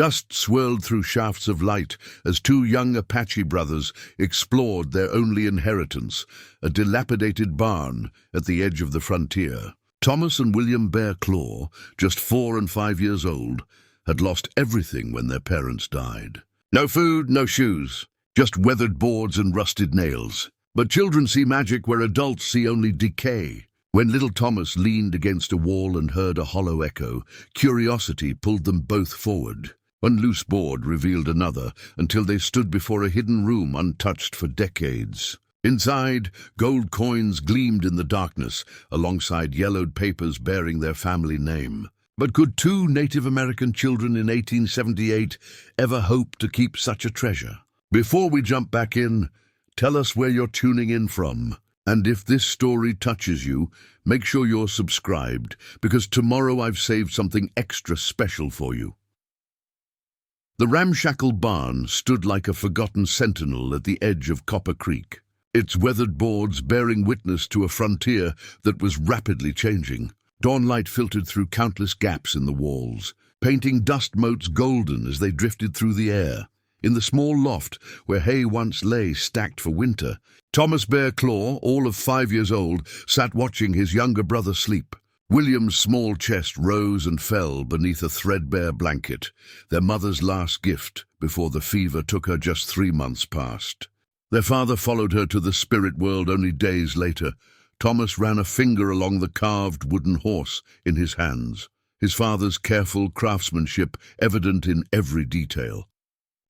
Dust swirled through shafts of light as two young Apache brothers explored their only inheritance, a dilapidated barn at the edge of the frontier. Thomas and William Bear Claw, just 4 and 5 years old, had lost everything when their parents died. No food, no shoes, just weathered boards and rusted nails. But children see magic where adults see only decay. When little Thomas leaned against a wall and heard a hollow echo, curiosity pulled them both forward. One loose board revealed another, until they stood before a hidden room untouched for decades. Inside, gold coins gleamed in the darkness, alongside yellowed papers bearing their family name. But could 2 Native American children in 1878 ever hope to keep such a treasure? Before we jump back in, tell us where you're tuning in from. And if this story touches you, make sure you're subscribed, because tomorrow I've saved something extra special for you. The ramshackle barn stood like a forgotten sentinel at the edge of Copper Creek, its weathered boards bearing witness to a frontier that was rapidly changing. Dawnlight filtered through countless gaps in the walls, painting dust motes golden as they drifted through the air. In the small loft where hay once lay stacked for winter, Thomas Bear Claw, all of 5 years old, sat watching his younger brother sleep. William's small chest rose and fell beneath a threadbare blanket, their mother's last gift before the fever took her just 3 months past. Their father followed her to the spirit world only days later. Thomas ran a finger along the carved wooden horse in his hands, his father's careful craftsmanship evident in every detail.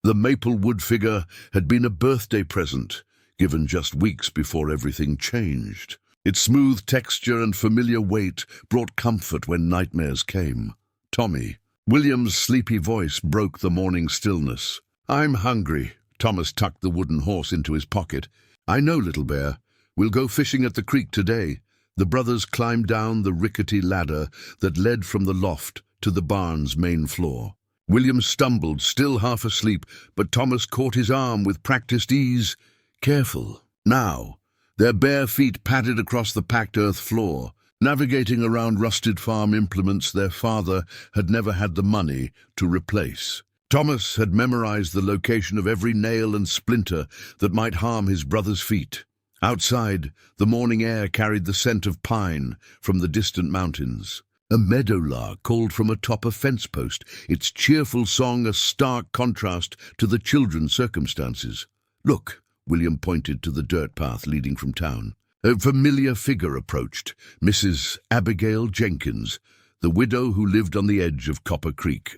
The maple wood figure had been a birthday present, given just weeks before everything changed. Its smooth texture and familiar weight brought comfort when nightmares came. Tommy, William's sleepy voice broke the morning stillness. "I'm hungry." Thomas tucked the wooden horse into his pocket. "I know, little bear. We'll go fishing at the creek today." The brothers climbed down the rickety ladder that led from the loft to the barn's main floor. William stumbled, still half asleep, but Thomas caught his arm with practiced ease. "Careful. Now." Their bare feet padded across the packed earth floor, navigating around rusted farm implements their father had never had the money to replace. Thomas had memorized the location of every nail and splinter that might harm his brother's feet. Outside, the morning air carried the scent of pine from the distant mountains. A meadowlark called from atop a fence post, its cheerful song a stark contrast to the children's circumstances. "Look," William pointed to the dirt path leading from town. A familiar figure approached, Mrs. Abigail Jenkins, the widow who lived on the edge of Copper Creek.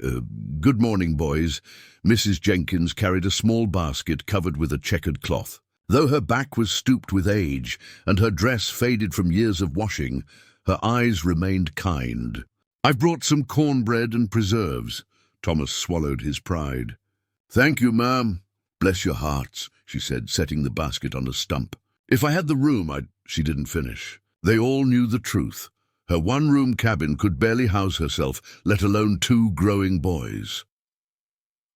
"Good morning, boys." Mrs. Jenkins carried a small basket covered with a checkered cloth. Though her back was stooped with age and her dress faded from years of washing, her eyes remained kind. "I've brought some cornbread and preserves." Thomas swallowed his pride. "Thank you, ma'am." "Bless your hearts," she said, setting the basket on a stump. "If I had the room, She didn't finish. They all knew the truth. Her one-room cabin could barely house herself, let alone 2 growing boys.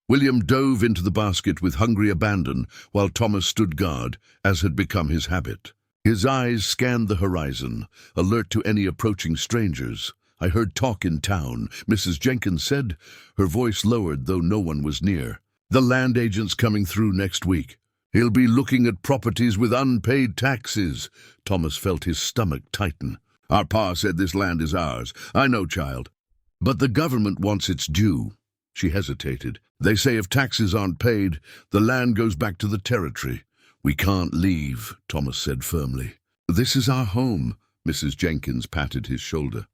William dove into the basket with hungry abandon, while Thomas stood guard, as had become his habit. His eyes scanned the horizon, alert to any approaching strangers. "I heard talk in town," Mrs. Jenkins said, her voice lowered though no one was near. "The land agent's coming through next week. He'll be looking at properties with unpaid taxes." Thomas felt his stomach tighten. "Our pa said this land is ours." "I know, child. But the government wants its due." She hesitated. "They say if taxes aren't paid, the land goes back to the territory." "We can't leave," Thomas said firmly. "This is our home." Mrs. Jenkins patted his shoulder.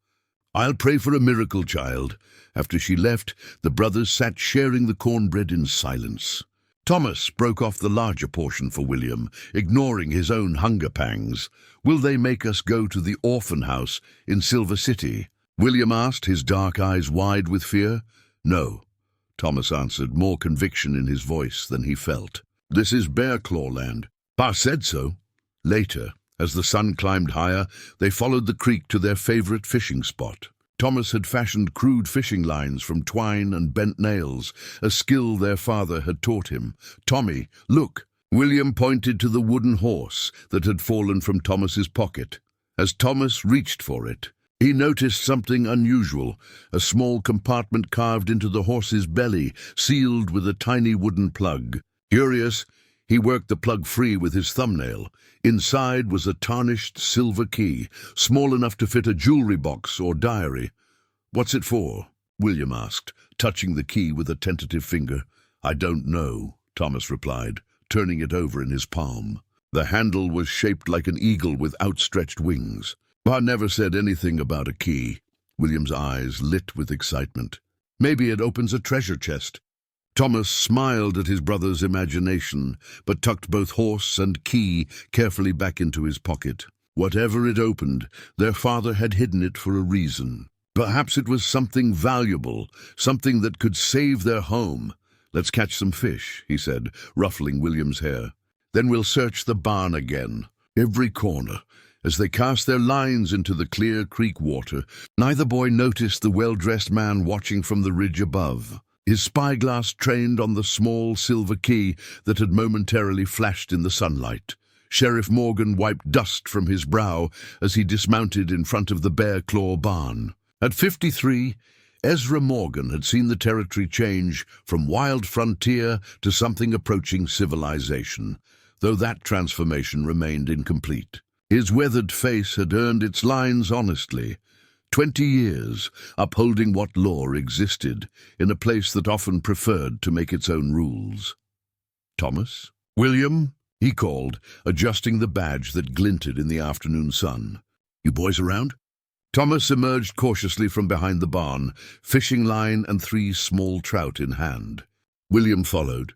"I'll pray for a miracle, child." After she left, the brothers sat sharing the cornbread in silence. Thomas broke off the larger portion for William, ignoring his own hunger pangs. "Will they make us go to the orphan house in Silver City?" William asked, his dark eyes wide with fear. "No," Thomas answered, more conviction in his voice than he felt. "This is Bear Claw land. Pa said so." Later, as the sun climbed higher, they followed the creek to their favorite fishing spot. Thomas had fashioned crude fishing lines from twine and bent nails, a skill their father had taught him. "Tommy, look!" William pointed to the wooden horse that had fallen from Thomas's pocket. As Thomas reached for it, He noticed something unusual, a small compartment carved into the horse's belly, sealed with a tiny wooden plug. Curious, he worked the plug free with his thumbnail. Inside was a tarnished silver key, small enough to fit a jewelry box or diary. "What's it for?" William asked, touching the key with a tentative finger. "I don't know," Thomas replied, turning it over in his palm. The handle was shaped like an eagle with outstretched wings. "Pa never said anything about a key." William's eyes lit with excitement. "Maybe it opens a treasure chest." Thomas smiled at his brother's imagination, but tucked both horse and key carefully back into his pocket. Whatever it opened, their father had hidden it for a reason. Perhaps it was something valuable, something that could save their home. "Let's catch some fish," he said, ruffling William's hair. "Then we'll search the barn again, every corner." As they cast their lines into the clear creek water, neither boy noticed the well-dressed man watching from the ridge above. His spyglass trained on the small silver key that had momentarily flashed in the sunlight. Sheriff Morgan wiped dust from his brow as he dismounted in front of the Bear Claw barn. At 53, Ezra Morgan had seen the territory change from wild frontier to something approaching civilization, though that transformation remained incomplete. His weathered face had earned its lines honestly. 20 years, upholding what law existed, in a place that often preferred to make its own rules. "Thomas? William?" he called, adjusting the badge that glinted in the afternoon sun. "You boys around?" Thomas emerged cautiously from behind the barn, fishing line and 3 small trout in hand. William followed,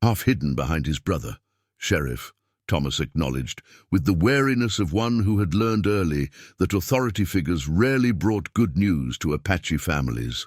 half hidden behind his brother. "Sheriff," Thomas acknowledged, with the wariness of one who had learned early that authority figures rarely brought good news to Apache families.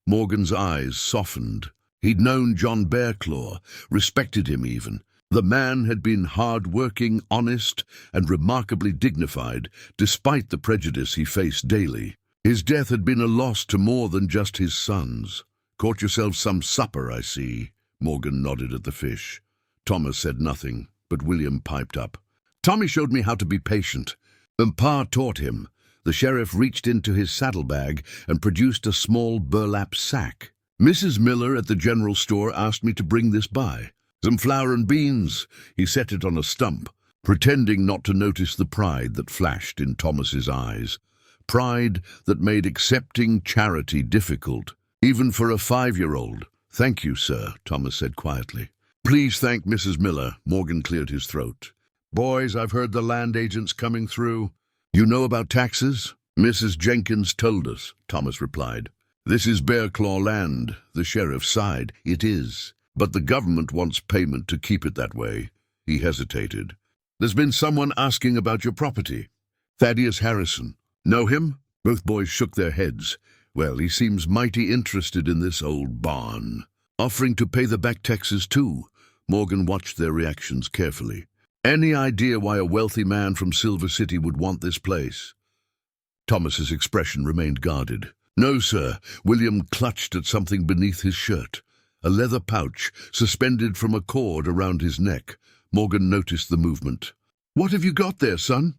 Morgan's eyes softened. He'd known John Bearclaw, respected him even. The man had been hard-working, honest, and remarkably dignified, despite the prejudice he faced daily. His death had been a loss to more than just his sons. "Caught yourself some supper, I see." Morgan nodded at the fish. Thomas said nothing, but William piped up. "Tommy showed me how to be patient, and Pa taught him." The sheriff reached into his saddlebag and produced a small burlap sack. "Mrs. Miller at the general store asked me to bring this by. Some flour and beans." He set it on a stump, pretending not to notice the pride that flashed in Thomas's eyes. Pride that made accepting charity difficult, even for a 5-year-old. "Thank you, sir," Thomas said quietly. "Please thank Mrs. Miller." Morgan cleared his throat. "Boys, I've heard the land agent's coming through." "You know about taxes?" "Mrs. Jenkins told us," Thomas replied. "This is Bearclaw land." The sheriff sighed. "It is. But the government wants payment to keep it that way." He hesitated. "There's been someone asking about your property." "Thaddeus Harrison. Know him?" Both boys shook their heads. "Well, he seems mighty interested in this old barn. Offering to pay the back taxes too." Morgan watched their reactions carefully. "Any idea why a wealthy man from Silver City would want this place?" Thomas's expression remained guarded. "No, sir." William clutched at something beneath his shirt. A leather pouch, suspended from a cord around his neck. Morgan noticed the movement. "What have you got there, son?"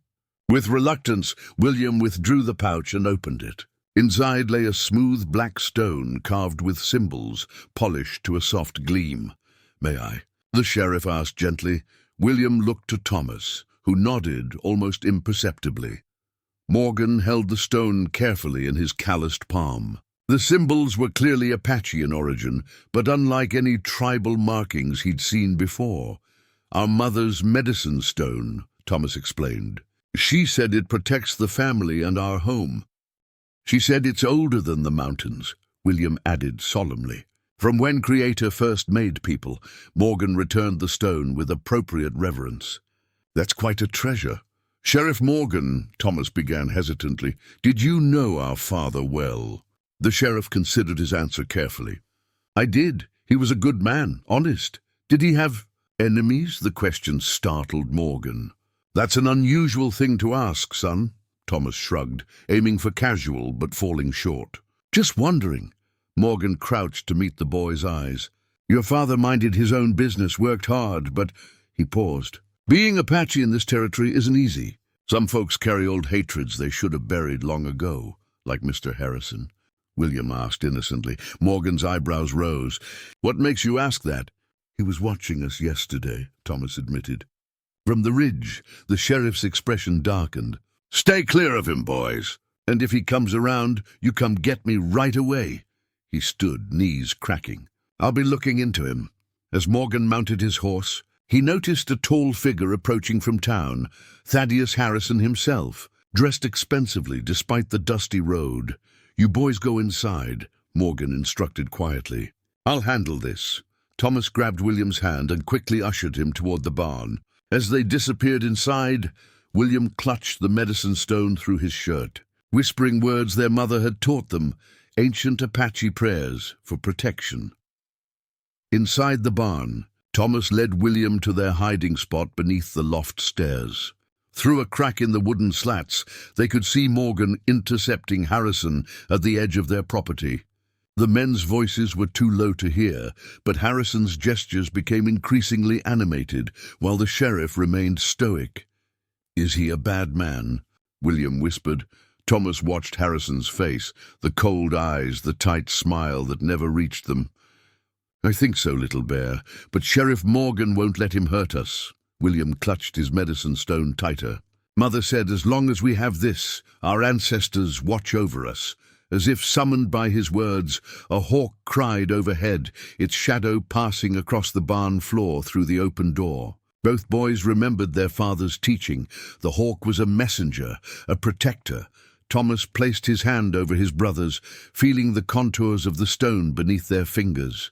With reluctance, William withdrew the pouch and opened it. Inside lay a smooth black stone carved with symbols, polished to a soft gleam. "May I?" the sheriff asked gently. William looked to Thomas, who nodded almost imperceptibly. Morgan held the stone carefully in his calloused palm. The symbols were clearly Apache in origin, but unlike any tribal markings he'd seen before. "Our mother's medicine stone," Thomas explained. "She said it protects the family and our home." "She said it's older than the mountains," William added solemnly. "From when Creator first made people." Morgan returned the stone with appropriate reverence. "That's quite a treasure." "Sheriff Morgan," Thomas began hesitantly, "did you know our father well?" The sheriff considered his answer carefully. "I did. He was a good man, honest." "Did he have enemies?" The question startled Morgan. "That's an unusual thing to ask, son." Thomas shrugged, aiming for casual but falling short. "Just wondering." Morgan crouched to meet the boy's eyes. "Your father minded his own business, worked hard, but—" He paused. "Being Apache in this territory isn't easy. Some folks carry old hatreds they should have buried long ago, like Mr. Harrison. William asked innocently. Morgan's eyebrows rose. What makes you ask that? He was watching us yesterday, Thomas admitted. From the ridge, the sheriff's expression darkened. Stay clear of him, boys. And if he comes around, you come get me right away. He stood, knees cracking. I'll be looking into him. As Morgan mounted his horse, he noticed a tall figure approaching from town, Thaddeus Harrison himself, dressed expensively despite the dusty road. You boys go inside, Morgan instructed quietly. I'll handle this. Thomas grabbed William's hand and quickly ushered him toward the barn. As they disappeared inside, William clutched the medicine stone through his shirt, whispering words their mother had taught them, ancient Apache prayers for protection. Inside the barn, Thomas led William to their hiding spot beneath the loft stairs. Through a crack in the wooden slats, they could see Morgan intercepting Harrison at the edge of their property. The men's voices were too low to hear, but Harrison's gestures became increasingly animated, while the sheriff remained stoic. Is he a bad man? William whispered. Thomas watched Harrison's face, the cold eyes, the tight smile that never reached them. I think so, little bear, but Sheriff Morgan won't let him hurt us. William clutched his medicine stone tighter. Mother said as long as we have this, our ancestors watch over us. As if summoned by his words, a hawk cried overhead, its shadow passing across the barn floor through the open door. Both boys remembered their father's teaching. The hawk was a messenger, a protector. Thomas placed his hand over his brother's, feeling the contours of the stone beneath their fingers.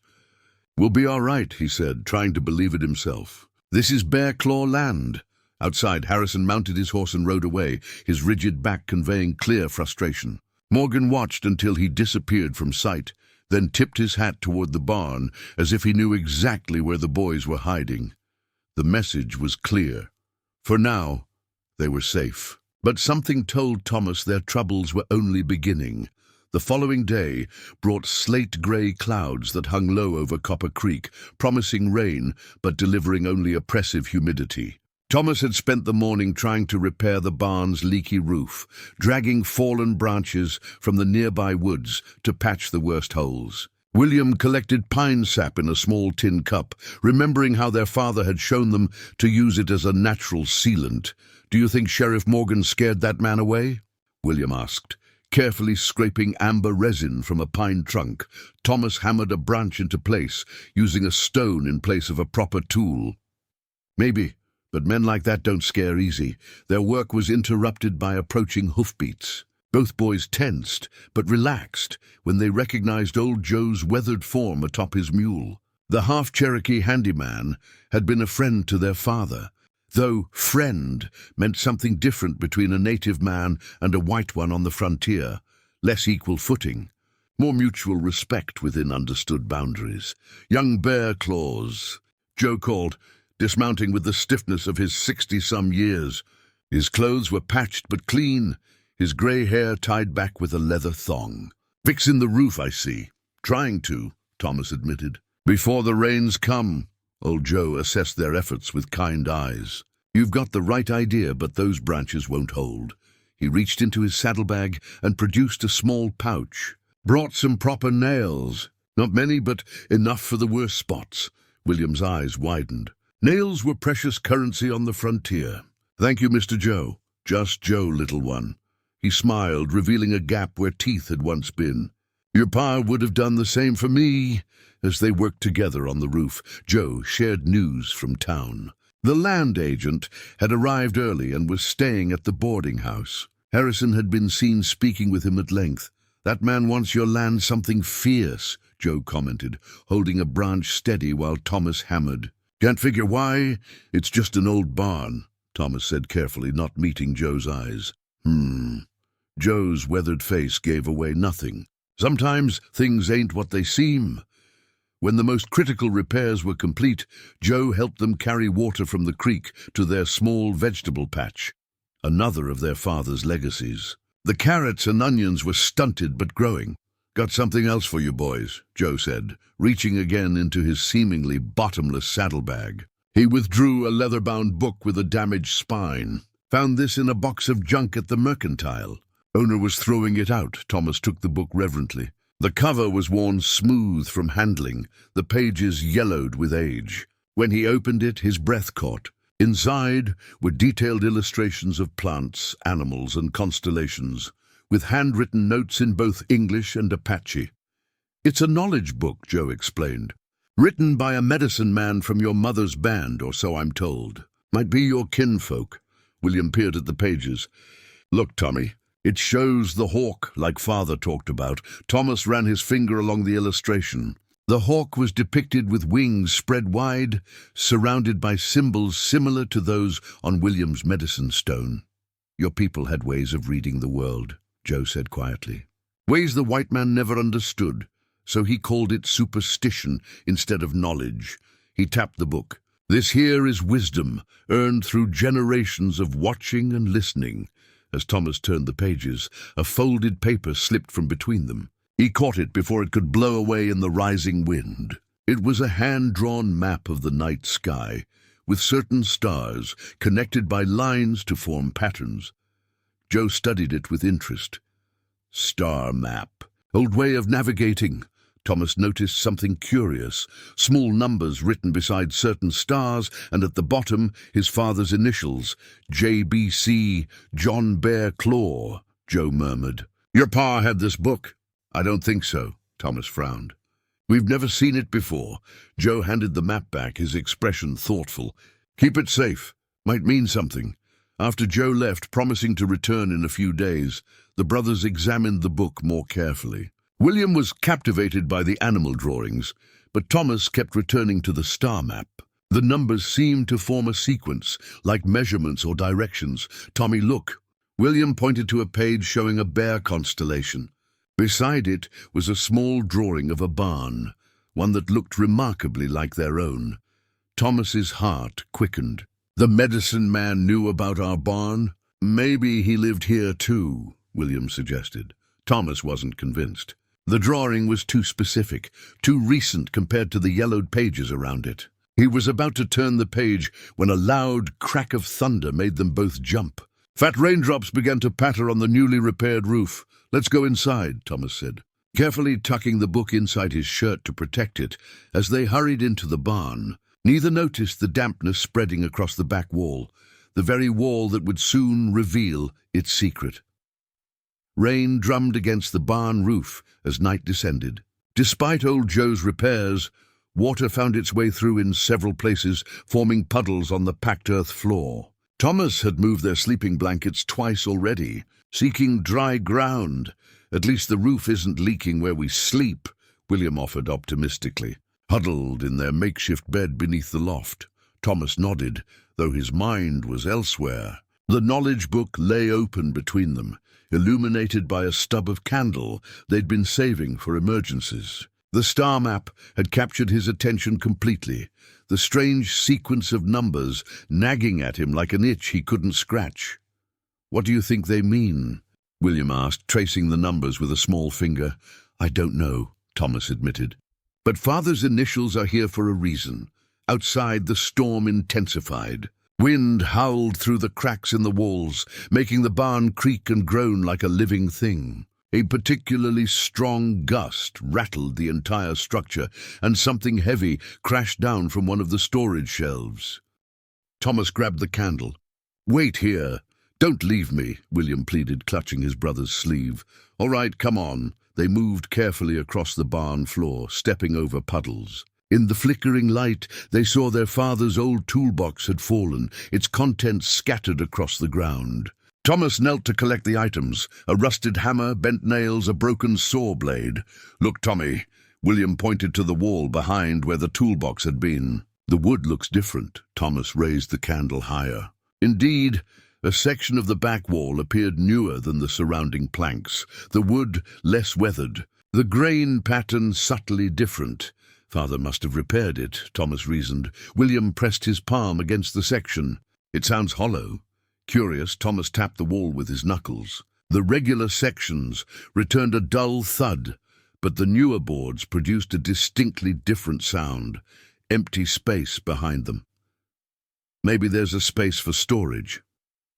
We'll be all right, he said, trying to believe it himself. This is Bear Claw land. Outside, Harrison mounted his horse and rode away, his rigid back conveying clear frustration. Morgan watched until he disappeared from sight, then tipped his hat toward the barn, as if he knew exactly where the boys were hiding. The message was clear. For now, they were safe. But something told Thomas their troubles were only beginning. The following day brought slate-gray clouds that hung low over Copper Creek, promising rain but delivering only oppressive humidity. Thomas had spent the morning trying to repair the barn's leaky roof, dragging fallen branches from the nearby woods to patch the worst holes. William collected pine sap in a small tin cup, remembering how their father had shown them to use it as a natural sealant. Do you think Sheriff Morgan scared that man away? William asked. Carefully scraping amber resin from a pine trunk, Thomas hammered a branch into place, using a stone in place of a proper tool. Maybe, but men like that don't scare easy. Their work was interrupted by approaching hoofbeats. Both boys tensed, but relaxed, when they recognized old Joe's weathered form atop his mule. The half-Cherokee handyman had been a friend to their father, though friend meant something different between a native man and a white one on the frontier, less equal footing, more mutual respect within understood boundaries. Young Bear Claws, Joe called, dismounting with the stiffness of his 60-some years. His clothes were patched but clean, his grey hair tied back with a leather thong. Fixin' the roof, I see. Trying to, Thomas admitted. Before the rains come. Old Joe assessed their efforts with kind eyes. You've got the right idea, but those branches won't hold. He reached into his saddlebag and produced a small pouch. Brought some proper nails. Not many, but enough for the worst spots. William's eyes widened. Nails were precious currency on the frontier. Thank you, Mr. Joe. Just Joe, little one. He smiled, revealing a gap where teeth had once been. Your pa would have done the same for me. As they worked together on the roof, Joe shared news from town. The land agent had arrived early and was staying at the boarding house. Harrison had been seen speaking with him at length. That man wants your land something fierce, Joe commented, holding a branch steady while Thomas hammered. Can't figure why? It's just an old barn, Thomas said carefully, not meeting Joe's eyes. Joe's weathered face gave away nothing. Sometimes things ain't what they seem. When the most critical repairs were complete, Joe helped them carry water from the creek to their small vegetable patch, another of their father's legacies. The carrots and onions were stunted but growing. Got something else for you boys, Joe said, reaching again into his seemingly bottomless saddlebag. He withdrew a leather-bound book with a damaged spine. Found this in a box of junk at the Mercantile. Owner was throwing it out. Thomas took the book reverently. The cover was worn smooth from handling, the pages yellowed with age. When he opened it, his breath caught. Inside were detailed illustrations of plants, animals, and constellations, with handwritten notes in both English and Apache. "It's a knowledge book," Joe explained. "Written by a medicine man from your mother's band, or so I'm told. Might be your kinfolk." William peered at the pages. "Look, Tommy. It shows the hawk, like Father talked about." Thomas ran his finger along the illustration. The hawk was depicted with wings spread wide, surrounded by symbols similar to those on William's medicine stone. "Your people had ways of reading the world," Joe said quietly. "Ways the white man never understood, so he called it superstition instead of knowledge." He tapped the book. "This here is wisdom, earned through generations of watching and listening." As Thomas turned the pages, a folded paper slipped from between them. He caught it before it could blow away in the rising wind. It was a hand-drawn map of the night sky, with certain stars connected by lines to form patterns. Joe studied it with interest. Star map. Old way of navigating. Thomas noticed something curious. Small numbers written beside certain stars, and at the bottom, his father's initials. JBC, John Bear Claw, Joe murmured. "Your pa had this book?" "I don't think so," Thomas frowned. "We've never seen it before." Joe handed the map back, his expression thoughtful. "Keep it safe. Might mean something." After Joe left, promising to return in a few days, the brothers examined the book more carefully. William was captivated by the animal drawings, but Thomas kept returning to the star map. The numbers seemed to form a sequence, like measurements or directions. "Tommy, look." William pointed to a page showing a bear constellation. Beside it was a small drawing of a barn, one that looked remarkably like their own. Thomas's heart quickened. "The medicine man knew about our barn? Maybe he lived here too," William suggested. Thomas wasn't convinced. The drawing was too specific, too recent compared to the yellowed pages around it. He was about to turn the page when a loud crack of thunder made them both jump. Fat raindrops began to patter on the newly repaired roof. "Let's go inside," Thomas said, carefully tucking the book inside his shirt to protect it. As they hurried into the barn, neither noticed the dampness spreading across the back wall, the very wall that would soon reveal its secret. Rain drummed against the barn roof as night descended. Despite old Joe's repairs, water found its way through in several places, forming puddles on the packed earth floor. Thomas had moved their sleeping blankets twice already, seeking dry ground. "At least the roof isn't leaking where we sleep," William offered optimistically. Huddled in their makeshift bed beneath the loft, Thomas nodded, though his mind was elsewhere. The knowledge book lay open between them, illuminated by a stub of candle they'd been saving for emergencies. The star map had captured his attention completely, the strange sequence of numbers nagging at him like an itch he couldn't scratch. "What do you think they mean?" William asked, tracing the numbers with a small finger. "I don't know," Thomas admitted. "But Father's initials are here for a reason." Outside, the storm intensified. Wind howled through the cracks in the walls, making the barn creak and groan like a living thing. A particularly strong gust rattled the entire structure, and something heavy crashed down from one of the storage shelves. Thomas grabbed the candle. "Wait here. Don't leave me," William pleaded, clutching his brother's sleeve. "All right, come on." They moved carefully across the barn floor, stepping over puddles. In the flickering light, they saw their father's old toolbox had fallen, its contents scattered across the ground. Thomas knelt to collect the items, a rusted hammer, bent nails, a broken saw blade. "Look, Tommy." William pointed to the wall behind where the toolbox had been. "The wood looks different." Thomas raised the candle higher. Indeed, a section of the back wall appeared newer than the surrounding planks, the wood less weathered, the grain pattern subtly different. "Father must have repaired it," Thomas reasoned. William pressed his palm against the section. "It sounds hollow." Curious, Thomas tapped the wall with his knuckles. The regular sections returned a dull thud, but the newer boards produced a distinctly different sound, empty space behind them. "Maybe there's a space for storage."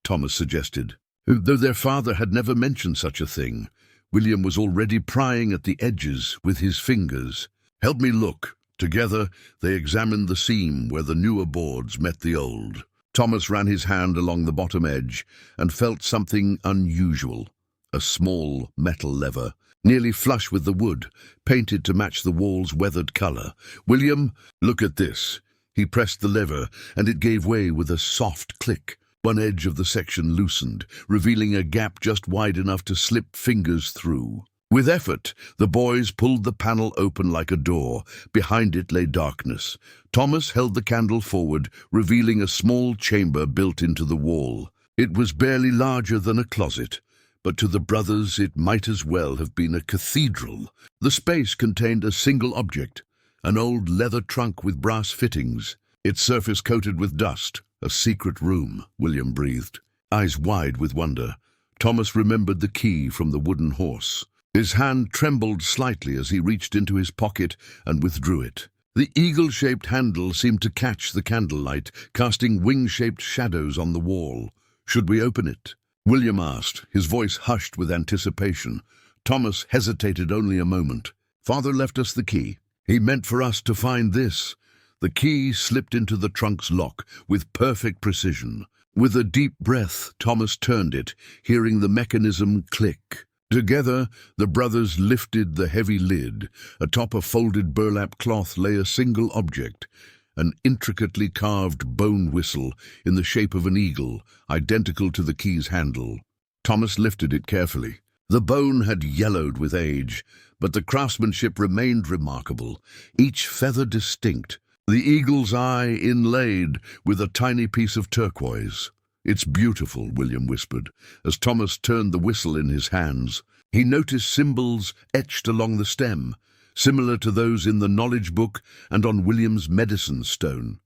Thomas suggested. Though their father had never mentioned such a thing, William was already prying at the edges with his fingers. "Help me look." Together, they examined the seam where the newer boards met the old. Thomas ran his hand along the bottom edge and felt something unusual. A small metal lever, nearly flush with the wood, painted to match the wall's weathered color. "William, look at this." He pressed the lever, and it gave way with a soft click. One edge of the section loosened, revealing a gap just wide enough to slip fingers through. With effort, the boys pulled the panel open like a door. Behind it lay darkness. Thomas held the candle forward, revealing a small chamber built into the wall. It was barely larger than a closet, but to the brothers it might as well have been a cathedral. The space contained a single object, an old leather trunk with brass fittings, its surface coated with dust. "A secret room," William breathed, eyes wide with wonder. Thomas remembered the key from the wooden horse. His hand trembled slightly as he reached into his pocket and withdrew it. The eagle-shaped handle seemed to catch the candlelight, casting wing-shaped shadows on the wall. "Should we open it?" William asked, his voice hushed with anticipation. Thomas hesitated only a moment. "Father left us the key. He meant for us to find this." The key slipped into the trunk's lock with perfect precision. With a deep breath, Thomas turned it, hearing the mechanism click. Together, the brothers lifted the heavy lid. Atop a folded burlap cloth lay a single object, an intricately carved bone whistle in the shape of an eagle, identical to the key's handle. Thomas lifted it carefully. The bone had yellowed with age, but the craftsmanship remained remarkable, each feather distinct, the eagle's eye inlaid with a tiny piece of turquoise. "It's beautiful," William whispered, as Thomas turned the whistle in his hands. He noticed symbols etched along the stem, similar to those in the knowledge book and on William's medicine stone.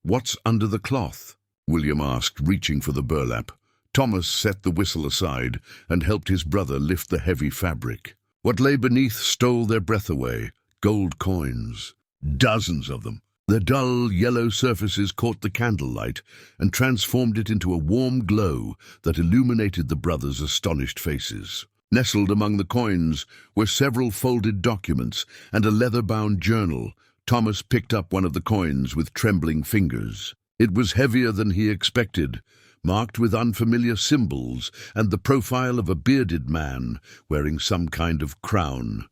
"What's under the cloth?" William asked, reaching for the burlap. Thomas set the whistle aside and helped his brother lift the heavy fabric. What lay beneath stole their breath away. Gold coins. Dozens of them. Their dull yellow surfaces caught the candlelight and transformed it into a warm glow that illuminated the brothers' astonished faces. Nestled among the coins were several folded documents and a leather-bound journal. Thomas picked up one of the coins with trembling fingers. It was heavier than he expected, marked with unfamiliar symbols and the profile of a bearded man wearing some kind of crown.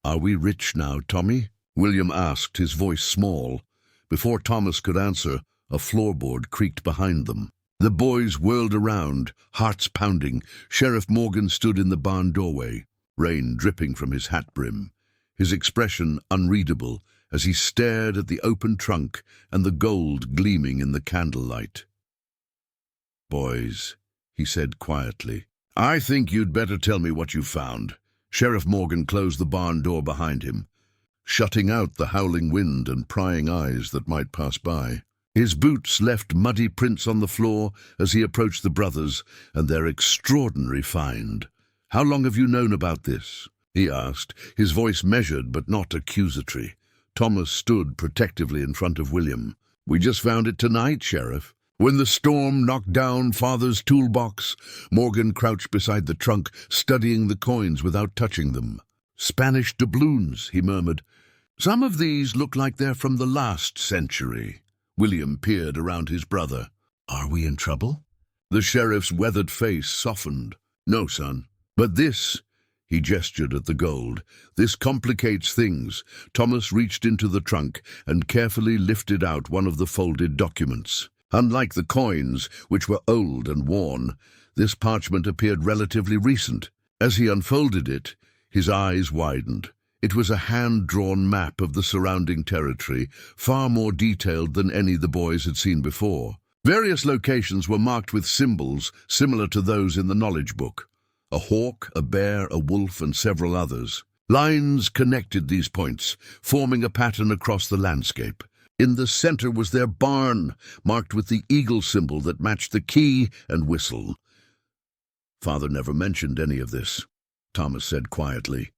"Are we rich now, Tommy?" William asked, his voice small. Before Thomas could answer, a floorboard creaked behind them. The boys whirled around, hearts pounding. Sheriff Morgan stood in the barn doorway, rain dripping from his hat brim, his expression unreadable as he stared at the open trunk and the gold gleaming in the candlelight. "Boys," he said quietly, "I think you'd better tell me what you found." Sheriff Morgan closed the barn door behind him, shutting out the howling wind and prying eyes that might pass by. His boots left muddy prints on the floor as he approached the brothers and their extraordinary find. "How long have you known about this?" he asked, his voice measured but not accusatory. Thomas stood protectively in front of William. "We just found it tonight, Sheriff. When the storm knocked down Father's toolbox." Morgan crouched beside the trunk, studying the coins without touching them. "Spanish doubloons," he murmured. "Some of these look like they're from the last century." William peered around his brother. "Are we in trouble?" The sheriff's weathered face softened. "No, son. But this," he gestured at the gold, "this complicates things." Thomas reached into the trunk and carefully lifted out one of the folded documents. Unlike the coins, which were old and worn, this parchment appeared relatively recent. As he unfolded it, his eyes widened. It was a hand-drawn map of the surrounding territory, far more detailed than any the boys had seen before. Various locations were marked with symbols similar to those in the knowledge book. A hawk, a bear, a wolf, and several others. Lines connected these points, forming a pattern across the landscape. In the center was their barn, marked with the eagle symbol that matched the key and whistle. "Father never mentioned any of this," Thomas said quietly.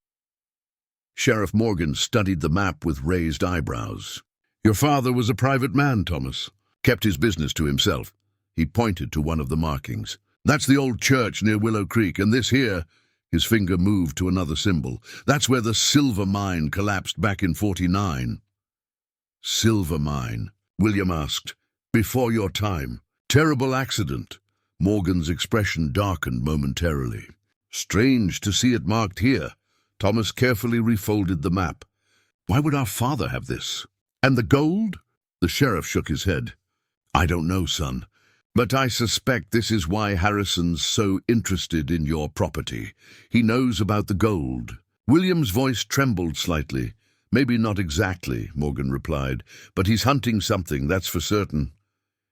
Sheriff Morgan studied the map with raised eyebrows. "Your father was a private man, Thomas. Kept his business to himself. He pointed to one of the markings. "That's the old church near Willow Creek, and this here," his finger moved to another symbol, "that's where the silver mine collapsed back in '49. "Silver mine?" William asked. "Before your time. Terrible accident." Morgan's expression darkened momentarily. "Strange to see it marked here." Thomas carefully refolded the map. "Why would our father have this? And the gold?" The sheriff shook his head. "I don't know, son. But I suspect this is why Harrison's so interested in your property. He knows about the gold." William's voice trembled slightly. "Maybe not exactly," Morgan replied, "but he's hunting something, that's for certain."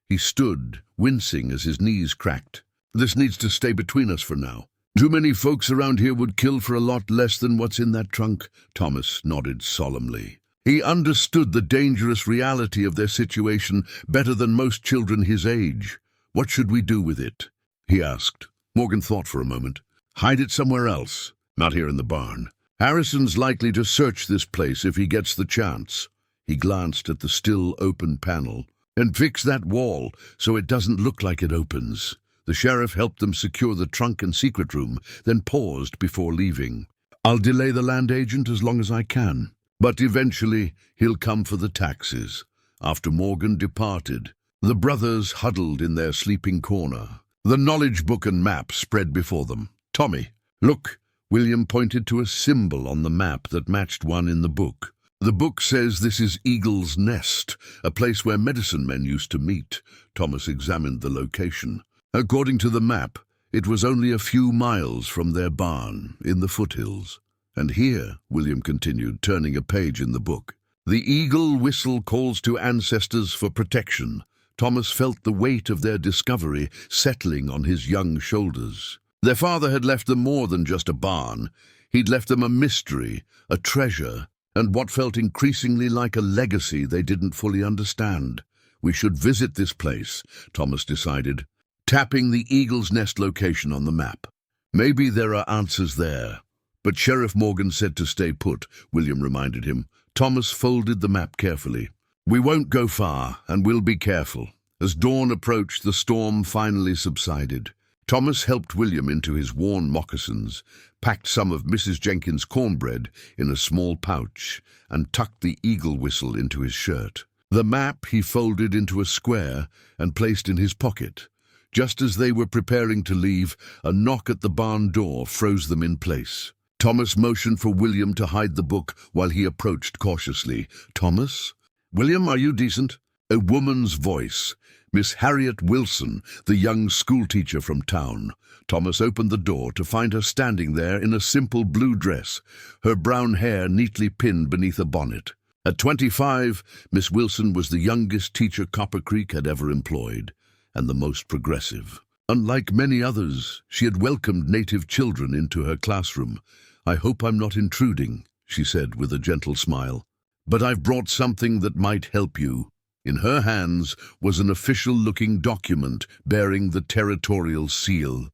He stood, wincing as his knees cracked. "This needs to stay between us for now. Too many folks around here would kill for a lot less than what's in that trunk." Thomas nodded solemnly. He understood the dangerous reality of their situation better than most children his age. "What should we do with it?" he asked. Morgan thought for a moment. "Hide it somewhere else. Not here in the barn. Harrison's likely to search this place if he gets the chance." He glanced at the still open panel. "And fix that wall so it doesn't look like it opens." The sheriff helped them secure the trunk and secret room, then paused before leaving. "I'll delay the land agent as long as I can, but eventually he'll come for the taxes." After Morgan departed, the brothers huddled in their sleeping corner. The knowledge book and map spread before them. "Tommy, look." William pointed to a symbol on the map that matched one in the book. "The book says this is Eagle's Nest, a place where medicine men used to meet." Thomas examined the location. According to the map, it was only a few miles from their barn, in the foothills. "And here," William continued, turning a page in the book, "the eagle whistle calls to ancestors for protection." Thomas felt the weight of their discovery settling on his young shoulders. Their father had left them more than just a barn. He'd left them a mystery, a treasure, and what felt increasingly like a legacy they didn't fully understand. "We should visit this place," Thomas decided, tapping the Eagle's Nest location on the map. "Maybe there are answers there." "But Sheriff Morgan said to stay put," William reminded him. Thomas folded the map carefully. "We won't go far, and we'll be careful." As dawn approached, the storm finally subsided. Thomas helped William into his worn moccasins, packed some of Mrs. Jenkins' cornbread in a small pouch, and tucked the eagle whistle into his shirt. The map he folded into a square and placed in his pocket. Just as they were preparing to leave, a knock at the barn door froze them in place. Thomas motioned for William to hide the book while he approached cautiously. "Thomas? William, are you decent?" A woman's voice. Miss Harriet Wilson, the young schoolteacher from town. Thomas opened the door to find her standing there in a simple blue dress, her brown hair neatly pinned beneath a bonnet. At 25, Miss Wilson was the youngest teacher Copper Creek had ever employed, and the most progressive. Unlike many others, she had welcomed native children into her classroom. "I hope I'm not intruding," she said with a gentle smile, "but I've brought something that might help you." In her hands was an official-looking document bearing the territorial seal.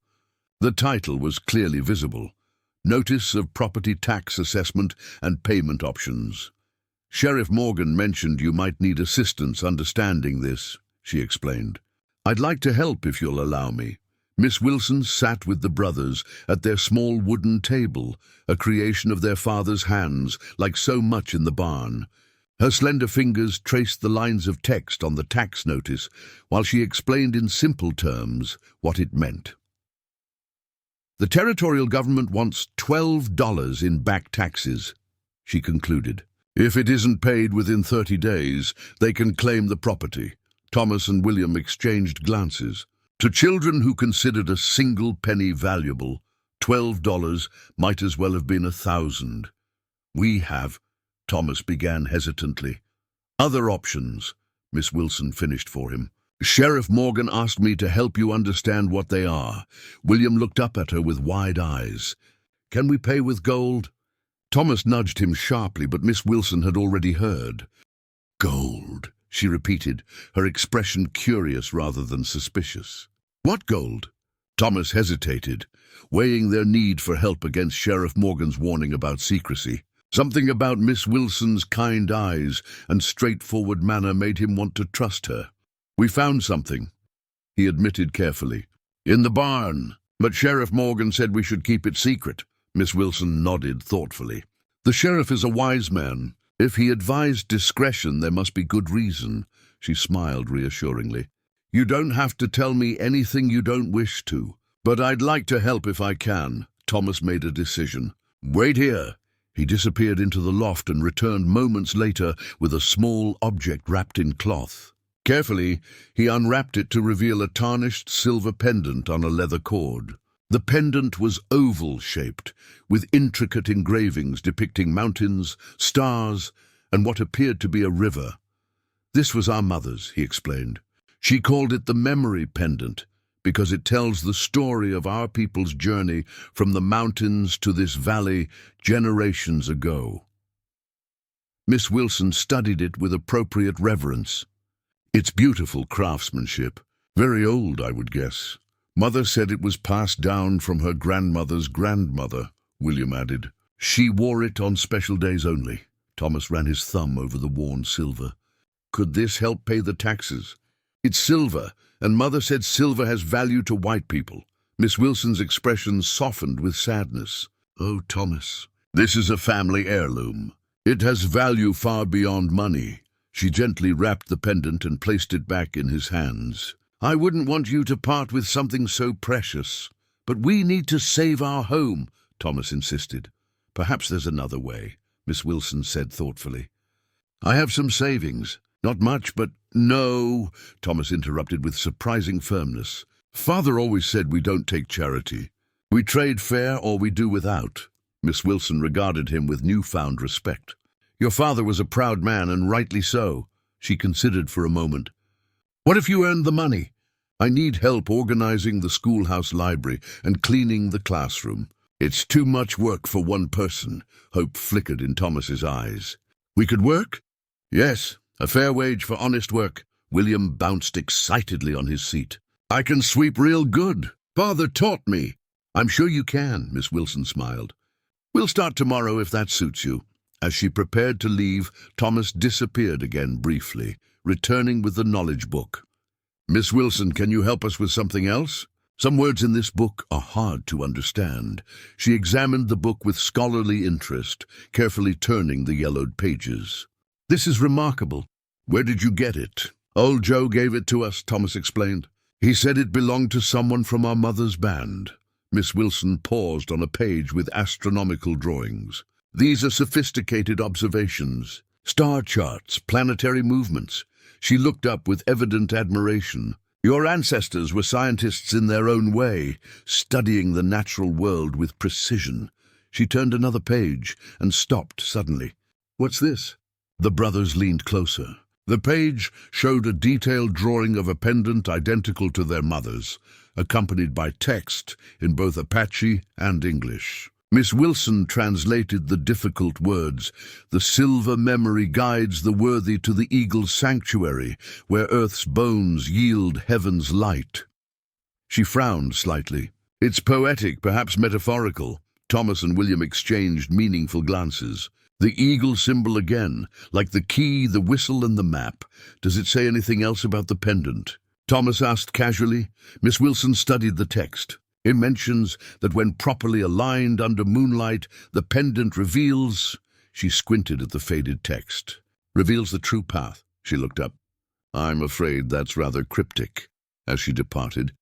The title was clearly visible: Notice of Property Tax Assessment and Payment Options. "Sheriff Morgan mentioned you might need assistance understanding this," she explained. "I'd like to help if you'll allow me." Miss Wilson sat with the brothers at their small wooden table, a creation of their father's hands, like so much in the barn. Her slender fingers traced the lines of text on the tax notice while she explained in simple terms what it meant. "The territorial government wants $12 in back taxes," she concluded. "If it isn't paid within 30 days, they can claim the property." Thomas and William exchanged glances. To children who considered a single penny valuable, $12 might as well have been 1,000. "We have," Thomas began hesitantly. "Other options," Miss Wilson finished for him. "Sheriff Morgan asked me to help you understand what they are." William looked up at her with wide eyes. "Can we pay with gold?" Thomas nudged him sharply, but Miss Wilson had already heard. "Gold," she repeated, her expression curious rather than suspicious. "What gold?" Thomas hesitated, weighing their need for help against Sheriff Morgan's warning about secrecy. Something about Miss Wilson's kind eyes and straightforward manner made him want to trust her. "We found something." he admitted carefully. In the barn, but Sheriff Morgan said we should keep it secret. Miss Wilson nodded thoughtfully. The sheriff is a wise man. If he advised discretion, there must be good reason. She smiled reassuringly. You don't have to tell me anything you don't wish to, but I'd like to help if I can. Thomas made a decision. Wait here. He disappeared into the loft and returned moments later with a small object wrapped in cloth. Carefully, he unwrapped it to reveal a tarnished silver pendant on a leather cord. The pendant was oval-shaped, with intricate engravings depicting mountains, stars, and what appeared to be a river. This was our mother's, he explained. She called it the memory pendant because it tells the story of our people's journey from the mountains to this valley generations ago. Miss Wilson studied it with appropriate reverence. It's beautiful craftsmanship. Very old, I would guess. Mother said it was passed down from her grandmother's grandmother, William added. She wore it on special days only. Thomas ran his thumb over the worn silver. Could this help pay the taxes? It's silver, and Mother said silver has value to white people. Miss Wilson's expression softened with sadness. Oh, Thomas, this is a family heirloom. It has value far beyond money. She gently wrapped the pendant and placed it back in his hands. I wouldn't want you to part with something so precious. But we need to save our home, Thomas insisted. Perhaps there's another way, Miss Wilson said thoughtfully. I have some savings. Not much, but no, Thomas interrupted with surprising firmness. Father always said we don't take charity. We trade fair or we do without. Miss Wilson regarded him with newfound respect. Your father was a proud man, and rightly so. She considered for a moment. What if you earned the money? I need help organizing the schoolhouse library and cleaning the classroom. It's too much work for one person. Hope flickered in Thomas's eyes. We could work? Yes, a fair wage for honest work. William bounced excitedly on his seat. I can sweep real good. Father taught me. I'm sure you can, Miss Wilson smiled. We'll start tomorrow if that suits you. As she prepared to leave, Thomas disappeared again briefly, returning with the knowledge book. Miss Wilson, can you help us with something else? Some words in this book are hard to understand. She examined the book with scholarly interest, carefully turning the yellowed pages. This is remarkable. Where did you get it? Old Joe gave it to us, Thomas explained. He said it belonged to someone from our mother's band. Miss Wilson paused on a page with astronomical drawings. These are sophisticated observations, star charts, planetary movements. She looked up with evident admiration. Your ancestors were scientists in their own way, studying the natural world with precision. She turned another page and stopped suddenly. What's this? The brothers leaned closer. The page showed a detailed drawing of a pendant identical to their mother's, accompanied by text in both Apache and English. Miss Wilson translated the difficult words. The silver memory guides the worthy to the eagle's sanctuary, where earth's bones yield heaven's light. She frowned slightly. It's poetic, perhaps metaphorical. Thomas and William exchanged meaningful glances. The eagle symbol again, like the key, the whistle, and the map. Does it say anything else about the pendant? Thomas asked casually. Miss Wilson studied the text. It mentions that when properly aligned under moonlight, the pendant reveals... She squinted at the faded text. Reveals the true path. She looked up. I'm afraid that's rather cryptic, as she departed,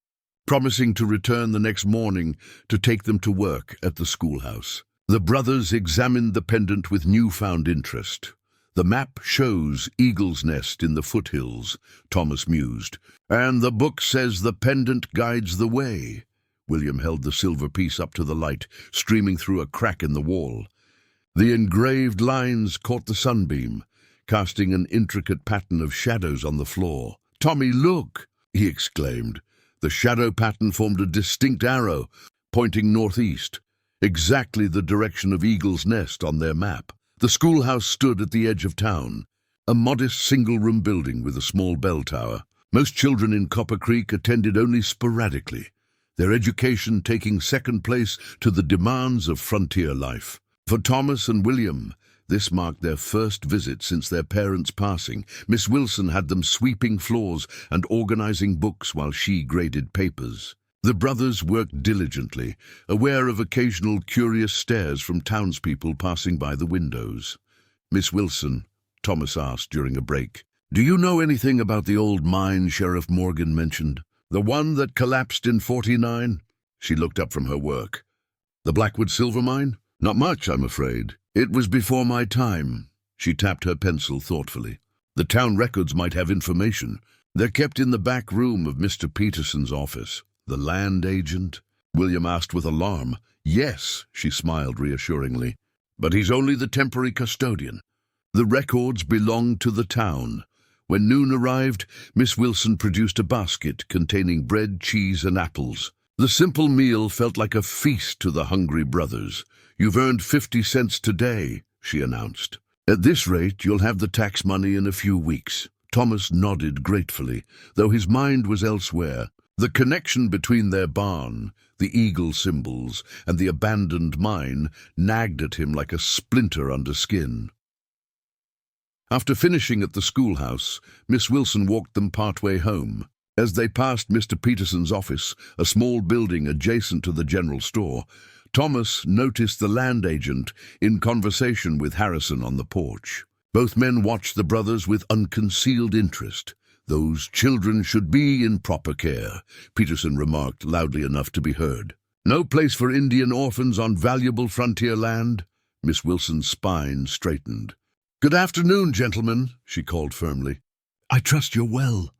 promising to return the next morning to take them to work at the schoolhouse. The brothers examined the pendant with newfound interest. The map shows Eagle's Nest in the foothills, Thomas mused, and the book says the pendant guides the way. William held the silver piece up to the light, streaming through a crack in the wall. The engraved lines caught the sunbeam, casting an intricate pattern of shadows on the floor. Tommy, look! He exclaimed. The shadow pattern formed a distinct arrow, pointing northeast, exactly the direction of Eagle's Nest on their map. The schoolhouse stood at the edge of town, a modest single-room building with a small bell tower. Most children in Copper Creek attended only sporadically, their education taking second place to the demands of frontier life. For Thomas and William, This marked their first visit since their parents' passing. Miss Wilson had them sweeping floors and organizing books while she graded papers. The brothers worked diligently, aware of occasional curious stares from townspeople passing by the windows. "Miss Wilson," Thomas asked during a break, "do you know anything about the old mine Sheriff Morgan mentioned? The one that collapsed in '49? She looked up from her work. "The Blackwood silver mine? Not much, I'm afraid. It was before my time." She tapped her pencil thoughtfully. "The town records might have information. They're kept in the back room of Mr. Peterson's office." "The land agent?" William asked with alarm. "Yes," she smiled reassuringly. "But he's only the temporary custodian. The records belong to the town." When noon arrived, Miss Wilson produced a basket containing bread, cheese, and apples. The simple meal felt like a feast to the hungry brothers. "You've earned 50 cents today," she announced. "At this rate, you'll have the tax money in a few weeks." Thomas nodded gratefully, though his mind was elsewhere. The connection between their barn, the eagle symbols, and the abandoned mine nagged at him like a splinter under skin. After finishing at the schoolhouse, Miss Wilson walked them partway home. As they passed Mr. Peterson's office, a small building adjacent to the general store, Thomas noticed the land agent in conversation with Harrison on the porch. Both men watched the brothers with unconcealed interest. "Those children should be in proper care," Peterson remarked loudly enough to be heard. "No place for Indian orphans on valuable frontier land." Miss Wilson's spine straightened. "Good afternoon, gentlemen," she called firmly. "I trust you're well."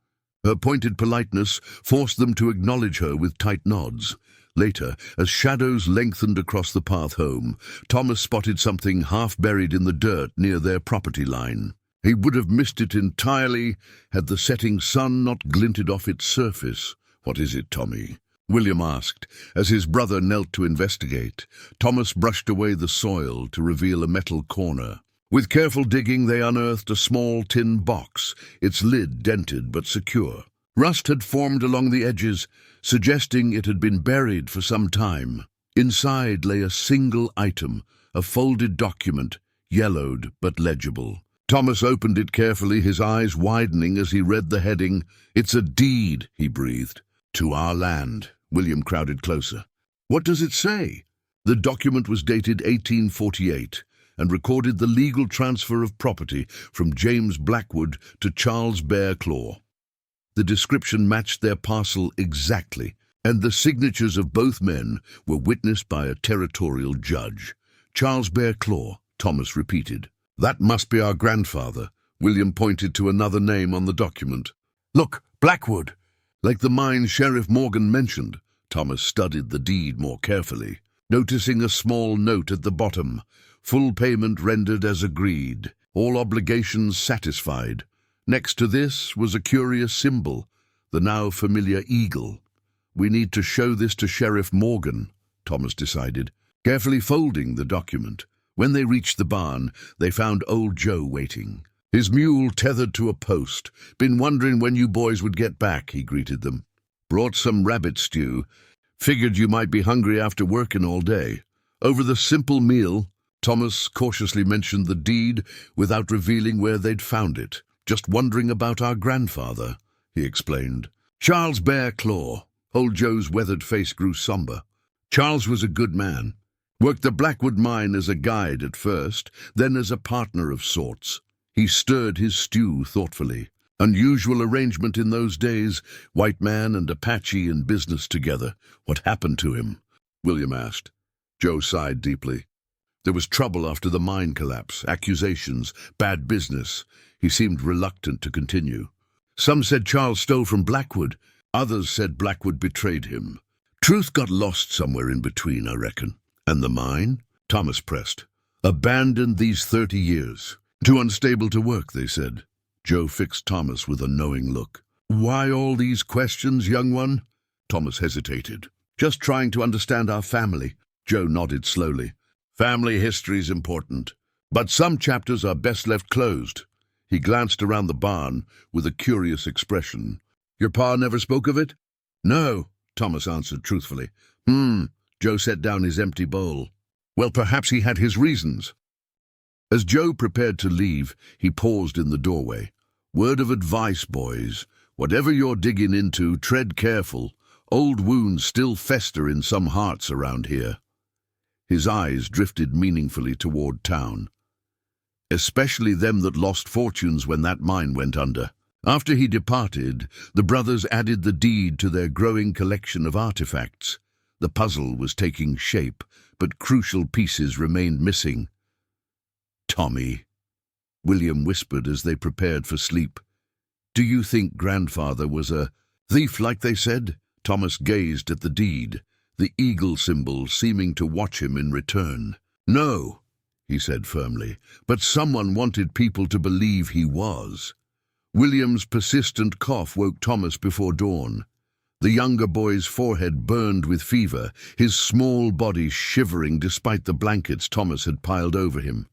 Her pointed politeness forced them to acknowledge her with tight nods. Later, as shadows lengthened across the path home, Thomas spotted something half buried in the dirt near their property line. He would have missed it entirely had the setting sun not glinted off its surface. "What is it, Tommy?" William asked. As his brother knelt to investigate, Thomas brushed away the soil to reveal a metal corner. With careful digging, they unearthed a small tin box, its lid dented but secure. Rust had formed along the edges, suggesting it had been buried for some time. Inside lay a single item, a folded document, yellowed but legible. Thomas opened it carefully, his eyes widening as he read the heading. "It's a deed," he breathed. "To our land." William crowded closer. "What does it say?" The document was dated 1848 and recorded the legal transfer of property from James Blackwood to Charles Bear Claw. The description matched their parcel exactly, and the signatures of both men were witnessed by a territorial judge. "Charles Bear Claw," Thomas repeated. "That must be our grandfather." William pointed to another name on the document. "Look, Blackwood!" "Like the mine Sheriff Morgan mentioned." Thomas studied the deed more carefully, noticing a small note at the bottom. "Full payment rendered as agreed. All obligations satisfied." Next to this was a curious symbol, the now familiar eagle. "We need to show this to Sheriff Morgan," Thomas decided, carefully folding the document. When they reached the barn, they found old Joe waiting. His mule tethered to a post. "Been wondering when you boys would get back," he greeted them. "Brought some rabbit stew. Figured you might be hungry after working all day." Over the simple meal, Thomas cautiously mentioned the deed without revealing where they'd found it. "Just wondering about our grandfather," he explained. "Charles Bear Claw." Old Joe's weathered face grew somber. "Charles was a good man. Worked the Blackwood mine as a guide at first, then as a partner of sorts." He stirred his stew thoughtfully. "Unusual arrangement in those days, white man and Apache in business together. What happened to him?" William asked. Joe sighed deeply. "There was trouble after the mine collapse, accusations, bad business." He seemed reluctant to continue. "Some said Charles stole from Blackwood. Others said Blackwood betrayed him. Truth got lost somewhere in between, I reckon." "And the mine?" Thomas pressed. "Abandoned these 30 years. Too unstable to work, they said." Joe fixed Thomas with a knowing look. "Why all these questions, young one?" Thomas hesitated. "Just trying to understand our family." Joe nodded slowly. "Family history's important, but some chapters are best left closed." He glanced around the barn with a curious expression. "Your pa never spoke of it?" "No," Thomas answered truthfully. Joe set down his empty bowl. "Well, perhaps he had his reasons." As Joe prepared to leave, he paused in the doorway. "Word of advice, boys. Whatever you're digging into, tread careful. Old wounds still fester in some hearts around here." His eyes drifted meaningfully toward town. "Especially them that lost fortunes when that mine went under." After he departed, the brothers added the deed to their growing collection of artifacts. The puzzle was taking shape, but crucial pieces remained missing. "Tommy," William whispered as they prepared for sleep, "do you think grandfather was a thief like they said?" Thomas gazed at the deed, the eagle symbol seeming to watch him in return. "No," he said firmly, "but someone wanted people to believe he was." William's persistent cough woke Thomas before dawn. The younger boy's forehead burned with fever, his small body shivering despite the blankets Thomas had piled over him.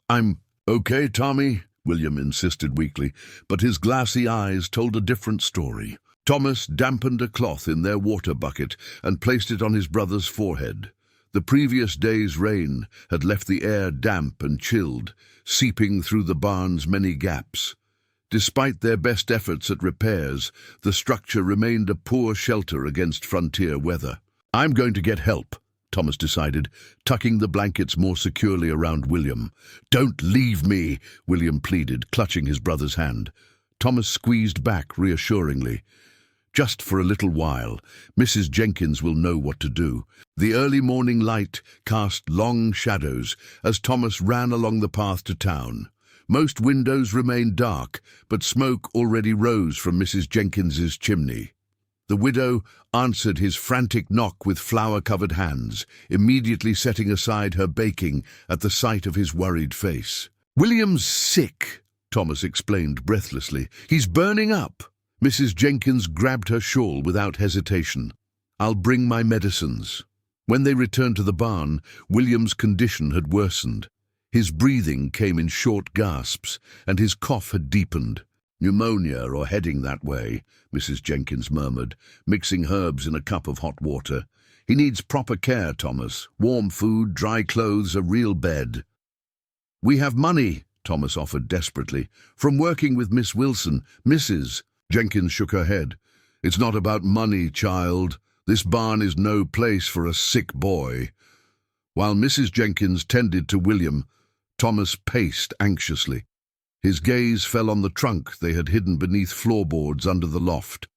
"I'm okay, Tommy," William insisted weakly, but his glassy eyes told a different story. Thomas dampened a cloth in their water bucket and placed it on his brother's forehead. The previous day's rain had left the air damp and chilled, seeping through the barn's many gaps. Despite their best efforts at repairs, the structure remained a poor shelter against frontier weather. "I'm going to get help," Thomas decided, tucking the blankets more securely around William. "Don't leave me," William pleaded, clutching his brother's hand. Thomas squeezed back reassuringly. "Just for a little while. Mrs. Jenkins will know what to do." The early morning light cast long shadows as Thomas ran along the path to town. Most windows remained dark, but smoke already rose from Mrs. Jenkins's chimney. The widow answered his frantic knock with flour-covered hands, immediately setting aside her baking at the sight of his worried face. "William's sick," Thomas explained breathlessly. "He's burning up." Mrs. Jenkins grabbed her shawl without hesitation. "I'll bring my medicines." When they returned to the barn, William's condition had worsened. His breathing came in short gasps, and his cough had deepened. "Pneumonia or heading that way," Mrs. Jenkins murmured, mixing herbs in a cup of hot water. "He needs proper care, Thomas. Warm food, dry clothes, a real bed." "We have money," Thomas offered desperately, "from working with Miss Wilson." "Mrs." Jenkins shook her head. "It's not about money, child. This barn is no place for a sick boy." While Mrs. Jenkins tended to William, Thomas paced anxiously. His gaze fell on the trunk they had hidden beneath floorboards under the loft.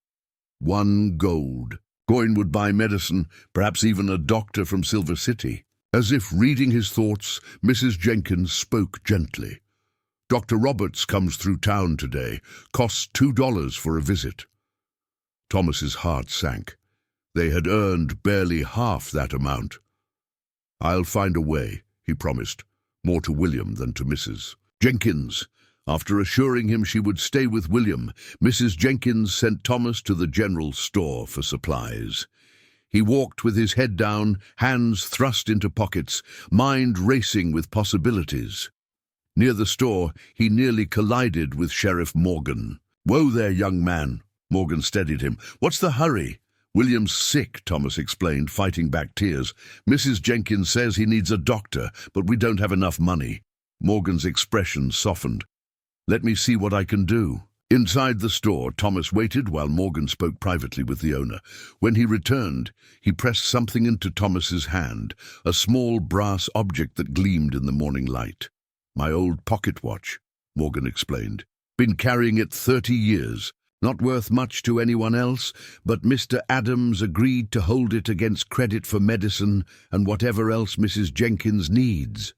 1 gold. Coin would buy medicine, perhaps even a doctor from Silver City. As if reading his thoughts, Mrs. Jenkins spoke gently. "Dr. Roberts comes through town today. Costs $2 for a visit." Thomas's heart sank. They had earned barely half that amount. "I'll find a way," he promised, more to William than to Mrs. Jenkins. After assuring him she would stay with William, Mrs. Jenkins sent Thomas to the general store for supplies. He walked with his head down, hands thrust into pockets, mind racing with possibilities. Near the store, he nearly collided with Sheriff Morgan. "Whoa there, young man," Morgan steadied him. "What's the hurry?" "William's sick," Thomas explained, fighting back tears. "Mrs. Jenkins says he needs a doctor, but we don't have enough money." Morgan's expression softened. "Let me see what I can do." Inside the store, Thomas waited while Morgan spoke privately with the owner. When he returned, he pressed something into Thomas's hand, a small brass object that gleamed in the morning light. "My old pocket watch," Morgan explained. "Been carrying it 30 years. Not worth much to anyone else, but Mr. Adams agreed to hold it against credit for medicine and whatever else Mrs. Jenkins needs."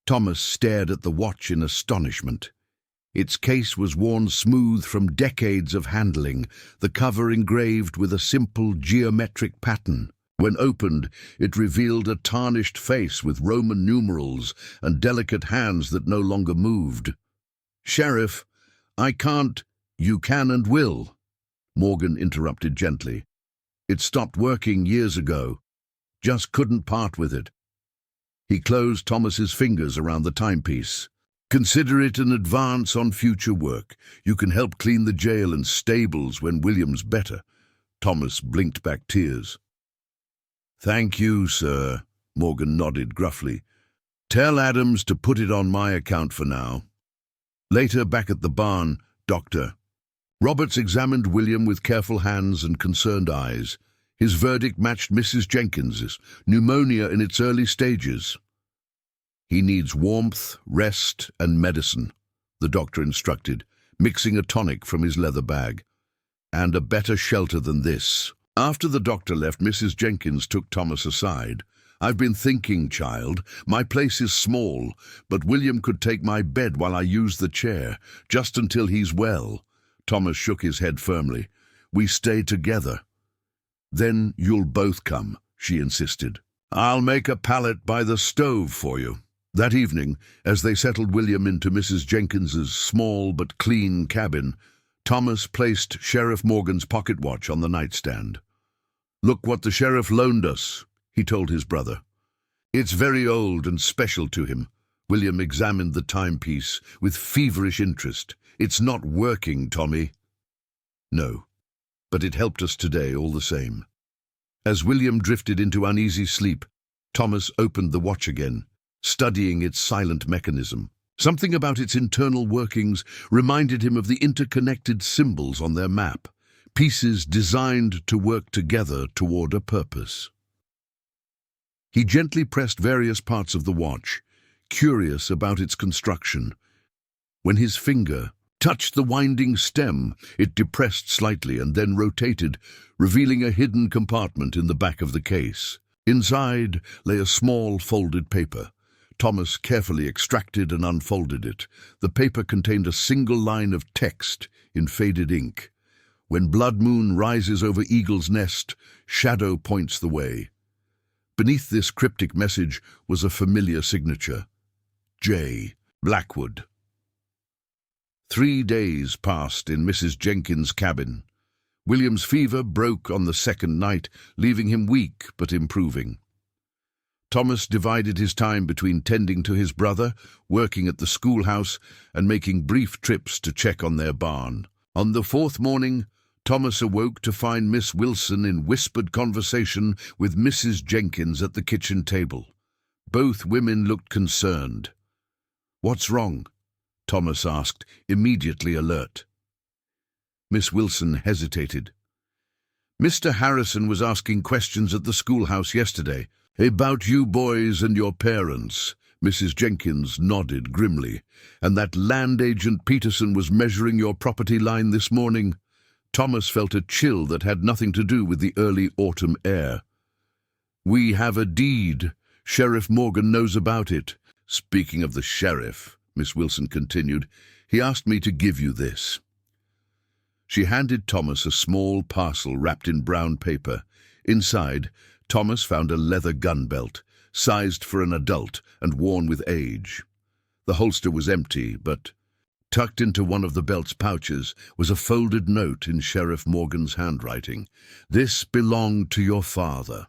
Thomas stared at the watch in astonishment. Its case was worn smooth from decades of handling, the cover engraved with a simple geometric pattern. When opened, it revealed a tarnished face with Roman numerals and delicate hands that no longer moved. "Sheriff, I can't—" "You can and will," Morgan interrupted gently. "It stopped working years ago. Just couldn't part with it." He closed Thomas's fingers around the timepiece. "Consider it an advance on future work. You can help clean the jail and stables when William's better." Thomas blinked back tears. "Thank you, sir," Morgan nodded gruffly. Tell Adams to put it on my account for now. Later, back at the barn, Doctor. Roberts examined William with careful hands and concerned eyes. His verdict matched Mrs. Jenkins's: pneumonia in its early stages. He needs warmth, rest, and medicine, the doctor instructed, mixing a tonic from his leather bag. And a better shelter than this. After the doctor left, Mrs. Jenkins took Thomas aside. I've been thinking, child. My place is small, but William could take my bed while I use the chair, just until he's well. Thomas shook his head firmly. We stay together. Then you'll both come, she insisted. I'll make a pallet by the stove for you. That evening, as they settled William into Mrs. Jenkins's small but clean cabin, Thomas placed Sheriff Morgan's pocket watch on the nightstand. Look what the sheriff loaned us, he told his brother. It's very old and special to him. William examined the timepiece with feverish interest. It's not working, Tommy. No, but it helped us today all the same. As William drifted into uneasy sleep, Thomas opened the watch again, studying its silent mechanism. Something about its internal workings reminded him of the interconnected symbols on their map, pieces designed to work together toward a purpose. He gently pressed various parts of the watch, curious about its construction. When his finger touched the winding stem, it depressed slightly and then rotated, revealing a hidden compartment in the back of the case. Inside lay a small folded paper. Thomas carefully extracted and unfolded it. The paper contained a single line of text in faded ink. When blood moon rises over Eagle's Nest, shadow points the way. Beneath this cryptic message was a familiar signature. J. Blackwood. 3 days passed in Mrs. Jenkins' cabin. William's fever broke on the second night, leaving him weak but improving. Thomas divided his time between tending to his brother, working at the schoolhouse, and making brief trips to check on their barn. On the 4th morning, Thomas awoke to find Miss Wilson in whispered conversation with Mrs. Jenkins at the kitchen table. Both women looked concerned. "What's wrong?" Thomas asked, immediately alert. Miss Wilson hesitated. "Mr. Harrison was asking questions at the schoolhouse yesterday. About you boys and your parents." Mrs. Jenkins nodded grimly. "And that land agent Peterson was measuring your property line this morning." Thomas felt a chill that had nothing to do with the early autumn air. "We have a deed. Sheriff Morgan knows about it." "Speaking of the sheriff," Miss Wilson continued, "he asked me to give you this." She handed Thomas a small parcel wrapped in brown paper. Inside, Thomas found a leather gun belt, sized for an adult and worn with age. The holster was empty, but tucked into one of the belt's pouches was a folded note in Sheriff Morgan's handwriting. "This belonged to your father.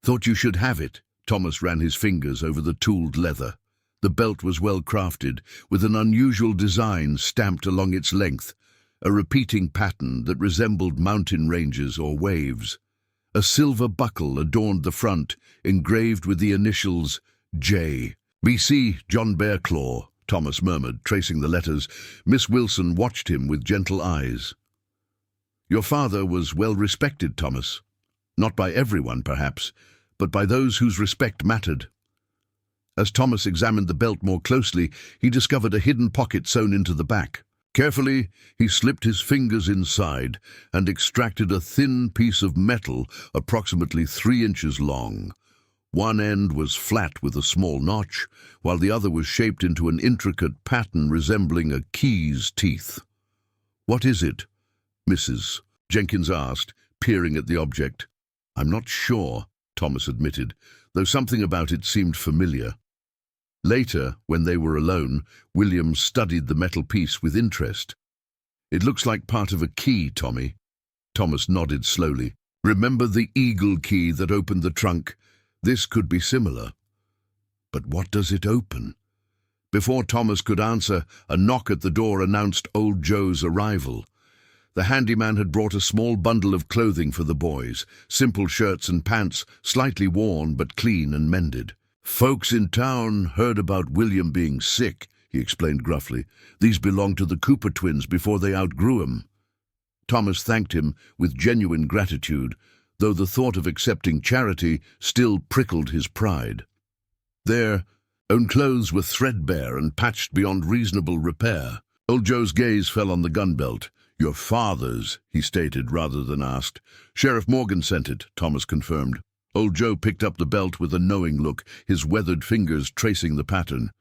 Thought you should have it." Thomas ran his fingers over the tooled leather. The belt was well crafted, with an unusual design stamped along its length, a repeating pattern that resembled mountain ranges or waves. A silver buckle adorned the front, engraved with the initials J. "B.C. John Bearclaw," Thomas murmured, tracing the letters. Miss Wilson watched him with gentle eyes. "Your father was well respected, Thomas. Not by everyone, perhaps, but by those whose respect mattered." As Thomas examined the belt more closely, he discovered a hidden pocket sewn into the back. Carefully, he slipped his fingers inside and extracted a thin piece of metal approximately 3 inches long. One end was flat with a small notch, while the other was shaped into an intricate pattern resembling a key's teeth. "What is it?" Mrs. Jenkins asked, peering at the object. "I'm not sure," Thomas admitted, though something about it seemed familiar. Later, when they were alone, William studied the metal piece with interest. "It looks like part of a key, Tommy." Thomas nodded slowly. "Remember the eagle key that opened the trunk? This could be similar. But what does it open?" Before Thomas could answer, a knock at the door announced old Joe's arrival. The handyman had brought a small bundle of clothing for the boys, simple shirts and pants, slightly worn but clean and mended. Folks in town heard about William being sick, he explained gruffly. These belonged to the Cooper twins before they outgrew him. Thomas thanked him with genuine gratitude, though the thought of accepting charity still prickled his pride. Their own clothes were threadbare and patched beyond reasonable repair. Old Joe's gaze fell on the gun belt. "Your father's," he stated rather than asked. "Sheriff Morgan sent it," Thomas confirmed. Old Joe picked up the belt with a knowing look, his weathered fingers tracing the pattern.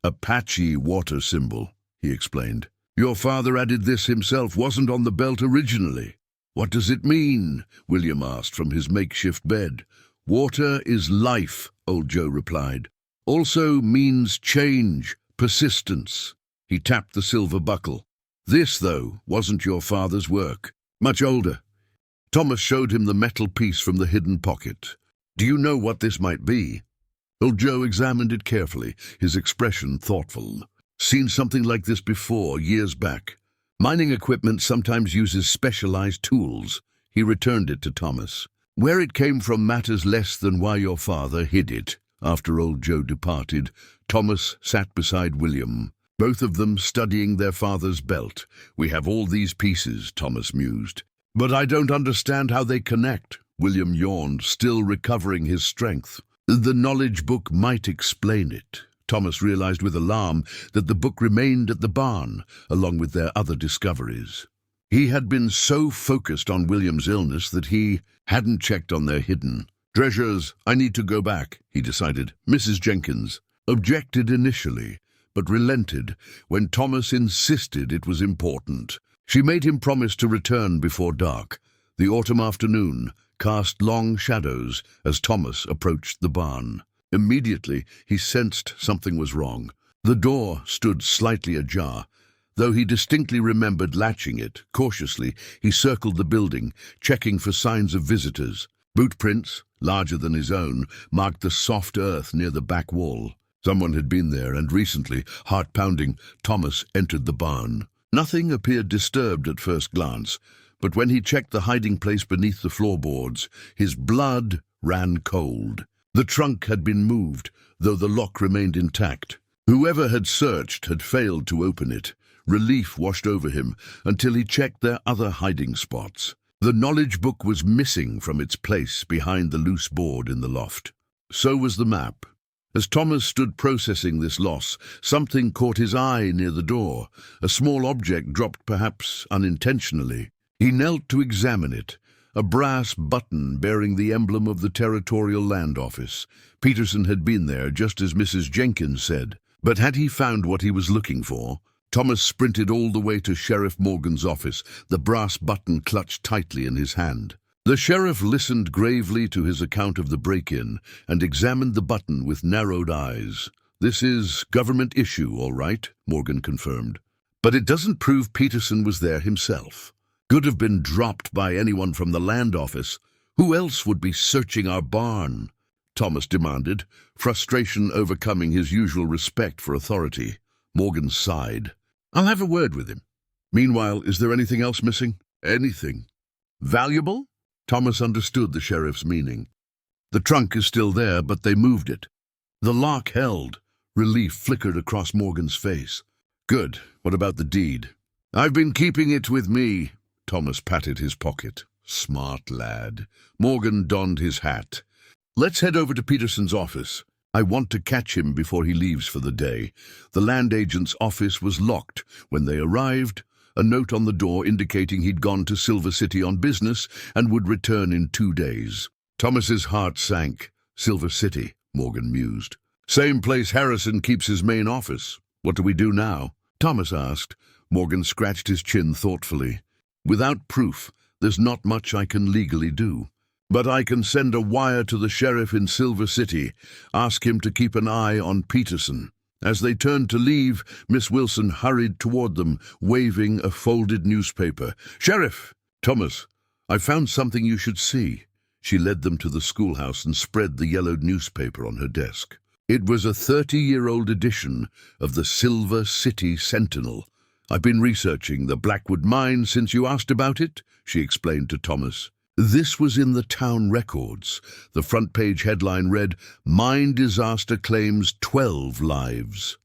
"Apache water symbol," he explained. "Your father added this himself, wasn't on the belt originally." "What does it mean?" William asked from his makeshift bed. "Water is life," Old Joe replied. "Also means change, persistence." He tapped the silver buckle. "This, though, wasn't your father's work. Much older." Thomas showed him the metal piece from the hidden pocket. "Do you know what this might be?" Old Joe examined it carefully, his expression thoughtful. "Seen something like this before, years back. Mining equipment sometimes uses specialized tools." He returned it to Thomas. "Where it came from matters less than why your father hid it." After Old Joe departed, Thomas sat beside William, both of them studying their father's belt. "We have all these pieces," Thomas mused. "But I don't understand how they connect." William yawned, still recovering his strength. "The knowledge book might explain it." Thomas realized with alarm that the book remained at the barn, along with their other discoveries. He had been so focused on William's illness that he hadn't checked on their hidden treasures. "I need to go back," he decided. Mrs. Jenkins objected initially, but relented when Thomas insisted it was important. She made him promise to return before dark. The autumn afternoon cast long shadows as Thomas approached the barn. Immediately, he sensed something was wrong. The door stood slightly ajar, though he distinctly remembered latching it. Cautiously, he circled the building, checking for signs of visitors. Boot prints, larger than his own, marked the soft earth near the back wall. Someone had been there, and recently, heart-pounding, Thomas entered the barn. Nothing appeared disturbed at first glance, but when he checked the hiding place beneath the floorboards, his blood ran cold. The trunk had been moved, though the lock remained intact. Whoever had searched had failed to open it. Relief washed over him until he checked their other hiding spots. The knowledge book was missing from its place behind the loose board in the loft. So was the map. As Thomas stood processing this loss, something caught his eye near the door, a small object dropped perhaps unintentionally. He knelt to examine it, a brass button bearing the emblem of the Territorial Land Office. Peterson had been there, just as Mrs. Jenkins said. But had he found what he was looking for? Thomas sprinted all the way to Sheriff Morgan's office, the brass button clutched tightly in his hand. The sheriff listened gravely to his account of the break-in and examined the button with narrowed eyes. "This is government issue, all right," Morgan confirmed. "But it doesn't prove Peterson was there himself. Could have been dropped by anyone from the land office. Who else would be searching our barn?" Thomas demanded, frustration overcoming his usual respect for authority. Morgan sighed. "I'll have a word with him. Meanwhile, is there anything else missing?" "Anything." "Valuable?" Thomas understood the sheriff's meaning. "The trunk is still there, but they moved it." The lock held. Relief flickered across Morgan's face. "Good. What about the deed?" "I've been keeping it with me." Thomas patted his pocket. "Smart lad." Morgan donned his hat. "Let's head over to Peterson's office. I want to catch him before he leaves for the day." The land agent's office was locked when they arrived, a note on the door indicating he'd gone to Silver City on business and would return in 2 days. Thomas's heart sank. Silver City, Morgan mused. "Same place Harrison keeps his main office. What do we do now?" Thomas asked. Morgan scratched his chin thoughtfully. "Without proof, there's not much I can legally do. But I can send a wire to the sheriff in Silver City, ask him to keep an eye on Peterson." As they turned to leave, Miss Wilson hurried toward them, waving a folded newspaper. "Sheriff!" "Thomas, I found something you should see." She led them to the schoolhouse and spread the yellowed newspaper on her desk. It was a 30-year-old edition of the Silver City Sentinel. "I've been researching the Blackwood mine since you asked about it," she explained to Thomas. This was in the town records. The front page headline read, "Mine disaster claims 12 lives."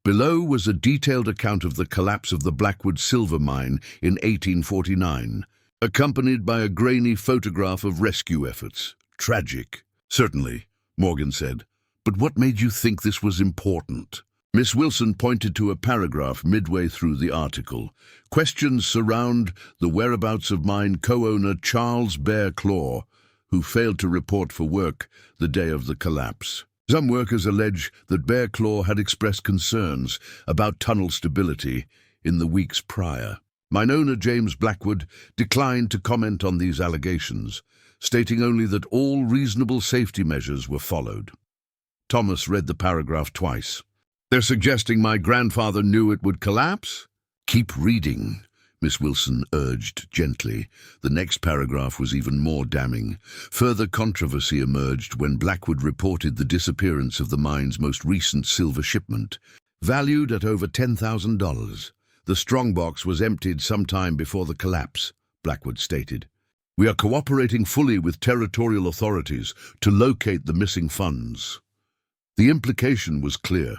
Below was a detailed account of the collapse of the Blackwood silver mine in 1849, accompanied by a grainy photograph of rescue efforts. Tragic. "Certainly," Morgan said. "But what made you think this was important?" Miss Wilson pointed to a paragraph midway through the article. "Questions surround the whereabouts of mine co-owner Charles Bear Claw, who failed to report for work the day of the collapse. Some workers allege that Bear Claw had expressed concerns about tunnel stability in the weeks prior. Mine owner James Blackwood declined to comment on these allegations, stating only that all reasonable safety measures were followed." Thomas read the paragraph twice. "They're suggesting my grandfather knew it would collapse?" "Keep reading," Miss Wilson urged gently. The next paragraph was even more damning. Further controversy emerged when Blackwood reported the disappearance of the mine's most recent silver shipment, valued at over $10,000. "The strongbox was emptied sometime before the collapse," Blackwood stated. "We are cooperating fully with territorial authorities to locate the missing funds." The implication was clear.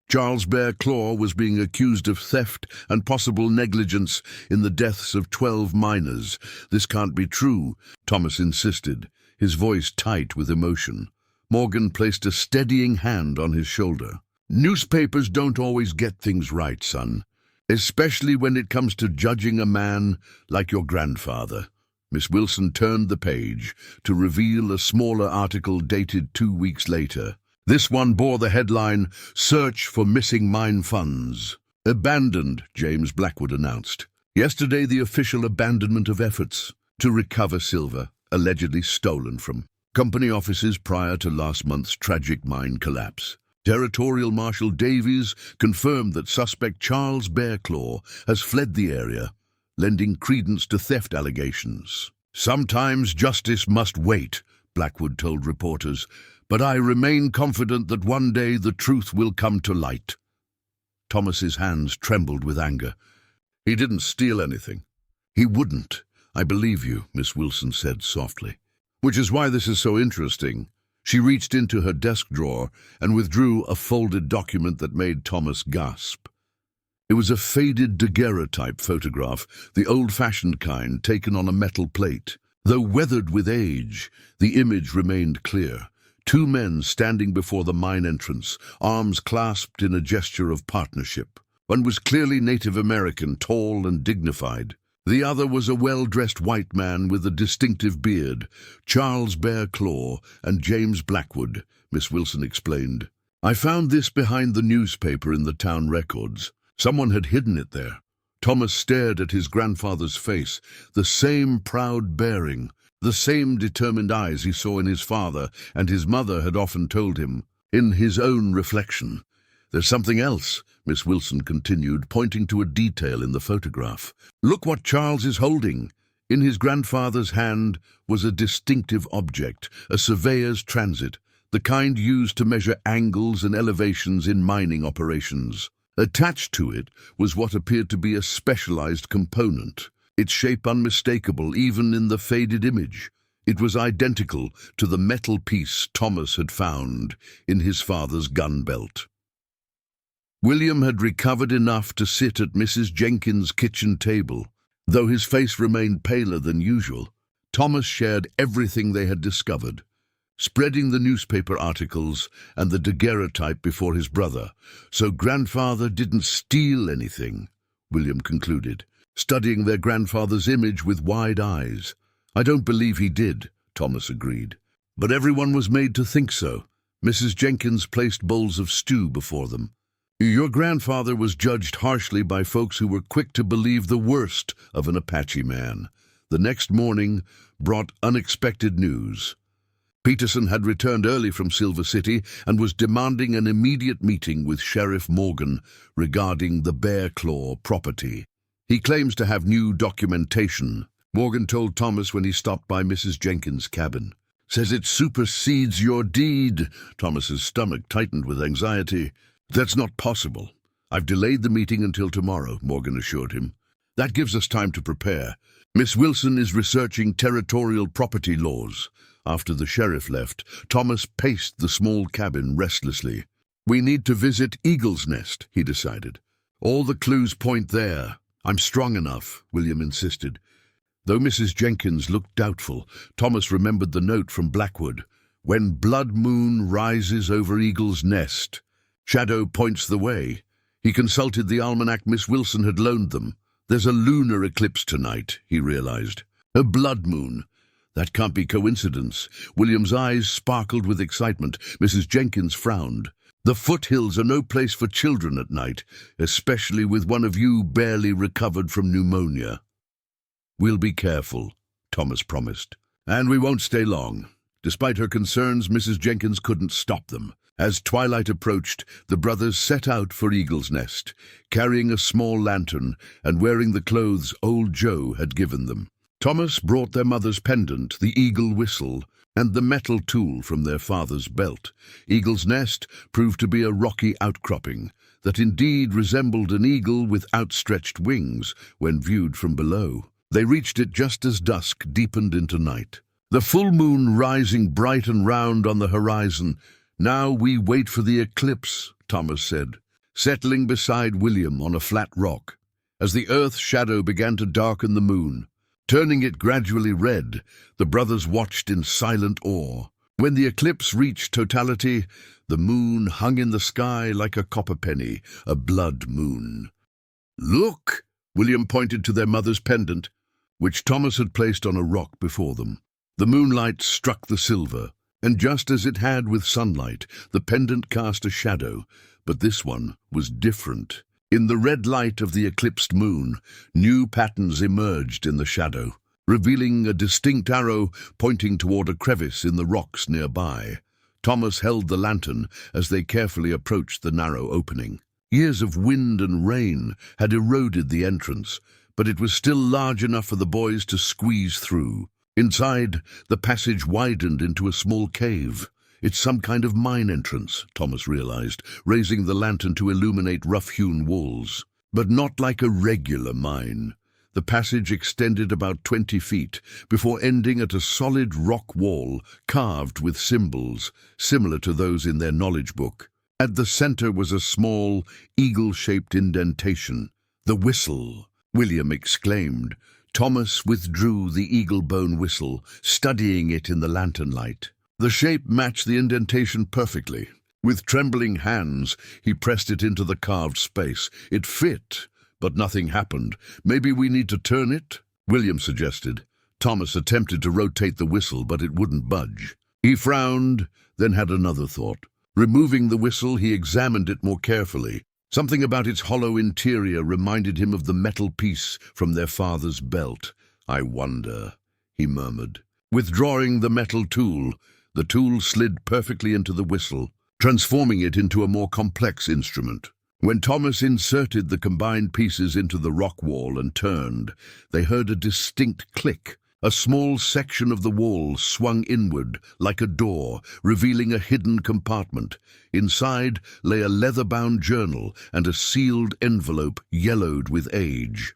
Charles Bear Claw was being accused of theft and possible negligence in the deaths of 12 miners. "This can't be true," Thomas insisted, his voice tight with emotion. Morgan placed a steadying hand on his shoulder. "Newspapers don't always get things right, son, especially when it comes to judging a man like your grandfather." Miss Wilson turned the page to reveal a smaller article dated 2 weeks later. This one bore the headline, "Search for Missing Mine Funds." "Abandoned," James Blackwood announced. "Yesterday, the official abandonment of efforts to recover silver, allegedly stolen from company offices prior to last month's tragic mine collapse. Territorial Marshal Davies confirmed that suspect Charles Bear Claw has fled the area, lending credence to theft allegations." "Sometimes justice must wait," Blackwood told reporters, "but I remain confident that one day the truth will come to light." Thomas's hands trembled with anger. "He didn't steal anything." "He wouldn't. I believe you," Miss Wilson said softly. "Which is why this is so interesting." She reached into her desk drawer and withdrew a folded document that made Thomas gasp. It was a faded daguerreotype photograph, the old-fashioned kind taken on a metal plate. Though weathered with age, the image remained clear. 2 men standing before the mine entrance, arms clasped in a gesture of partnership. One was clearly Native American, tall and dignified. The other was a well-dressed white man with a distinctive beard. "Charles Bear Claw and James Blackwood," Miss Wilson explained. "I found this behind the newspaper in the town records. Someone had hidden it there." Thomas stared at his grandfather's face, the same proud bearing, the same determined eyes he saw in his father and his mother had often told him, in his own reflection. "There's something else," Miss Wilson continued, pointing to a detail in the photograph. "Look what Charles is holding." In his grandfather's hand was a distinctive object, a surveyor's transit, the kind used to measure angles and elevations in mining operations. Attached to it was what appeared to be a specialized component, its shape unmistakable even in the faded image. It was identical to the metal piece Thomas had found in his father's gun belt. William had recovered enough to sit at Mrs. Jenkins' kitchen table. Though his face remained paler than usual, Thomas shared everything they had discovered, spreading the newspaper articles and the daguerreotype before his brother. "So grandfather didn't steal anything," William concluded, studying their grandfather's image with wide eyes. "I don't believe he did," Thomas agreed. "But everyone was made to think so." Mrs. Jenkins placed bowls of stew before them. "Your grandfather was judged harshly by folks who were quick to believe the worst of an Apache man." The next morning brought unexpected news. Peterson had returned early from Silver City and was demanding an immediate meeting with Sheriff Morgan regarding the Bear Claw property. "He claims to have new documentation," Morgan told Thomas when he stopped by Mrs. Jenkins' cabin. "Says it supersedes your deed." Thomas's stomach tightened with anxiety. "That's not possible. I've delayed the meeting until tomorrow," Morgan assured him. That gives us time to prepare. Miss Wilson is researching territorial property laws. After the sheriff left, Thomas paced the small cabin restlessly. We need to visit Eagle's Nest, he decided. All the clues point there. I'm strong enough, William insisted. Though Mrs. Jenkins looked doubtful, Thomas remembered the note from Blackwood. When blood moon rises over Eagle's Nest, shadow points the way. He consulted the almanac Miss Wilson had loaned them. There's a lunar eclipse tonight, he realized. A blood moon. That can't be coincidence. William's eyes sparkled with excitement. Mrs. Jenkins frowned. The foothills are no place for children at night, especially with one of you barely recovered from pneumonia. We'll be careful, Thomas promised. And we won't stay long. Despite her concerns, Mrs. Jenkins couldn't stop them. As twilight approached, the brothers set out for Eagle's Nest, carrying a small lantern and wearing the clothes old Joe had given them. Thomas brought their mother's pendant, the eagle whistle, and the metal tool from their father's belt. Eagle's Nest proved to be a rocky outcropping that indeed resembled an eagle with outstretched wings when viewed from below. They reached it just as dusk deepened into night. The full moon rising bright and round on the horizon. Now we wait for the eclipse, Thomas said, settling beside William on a flat rock. As the earth's shadow began to darken the moon, turning it gradually red, the brothers watched in silent awe. When the eclipse reached totality, the moon hung in the sky like a copper penny, a blood moon. Look! William pointed to their mother's pendant, which Thomas had placed on a rock before them. The moonlight struck the silver, and just as it had with sunlight, the pendant cast a shadow, but this one was different. In the red light of the eclipsed moon, new patterns emerged in the shadow, revealing a distinct arrow pointing toward a crevice in the rocks nearby. Thomas held the lantern as they carefully approached the narrow opening. Years of wind and rain had eroded the entrance, but it was still large enough for the boys to squeeze through. Inside, the passage widened into a small cave. It's some kind of mine entrance, Thomas realized, raising the lantern to illuminate rough-hewn walls. But not like a regular mine. The passage extended about 20 feet before ending at a solid rock wall carved with symbols similar to those in their knowledge book. At the center was a small, eagle-shaped indentation. The whistle, William exclaimed. Thomas withdrew the eagle-bone whistle, studying it in the lantern light. The shape matched the indentation perfectly. With trembling hands, he pressed it into the carved space. It fit, but nothing happened. Maybe we need to turn it? William suggested. Thomas attempted to rotate the whistle, but it wouldn't budge. He frowned, then had another thought. Removing the whistle, he examined it more carefully. Something about its hollow interior reminded him of the metal piece from their father's belt. I wonder, he murmured. Withdrawing the metal tool, the tool slid perfectly into the whistle, transforming it into a more complex instrument. When Thomas inserted the combined pieces into the rock wall and turned, they heard a distinct click. A small section of the wall swung inward like a door, revealing a hidden compartment. Inside lay a leather-bound journal and a sealed envelope yellowed with age.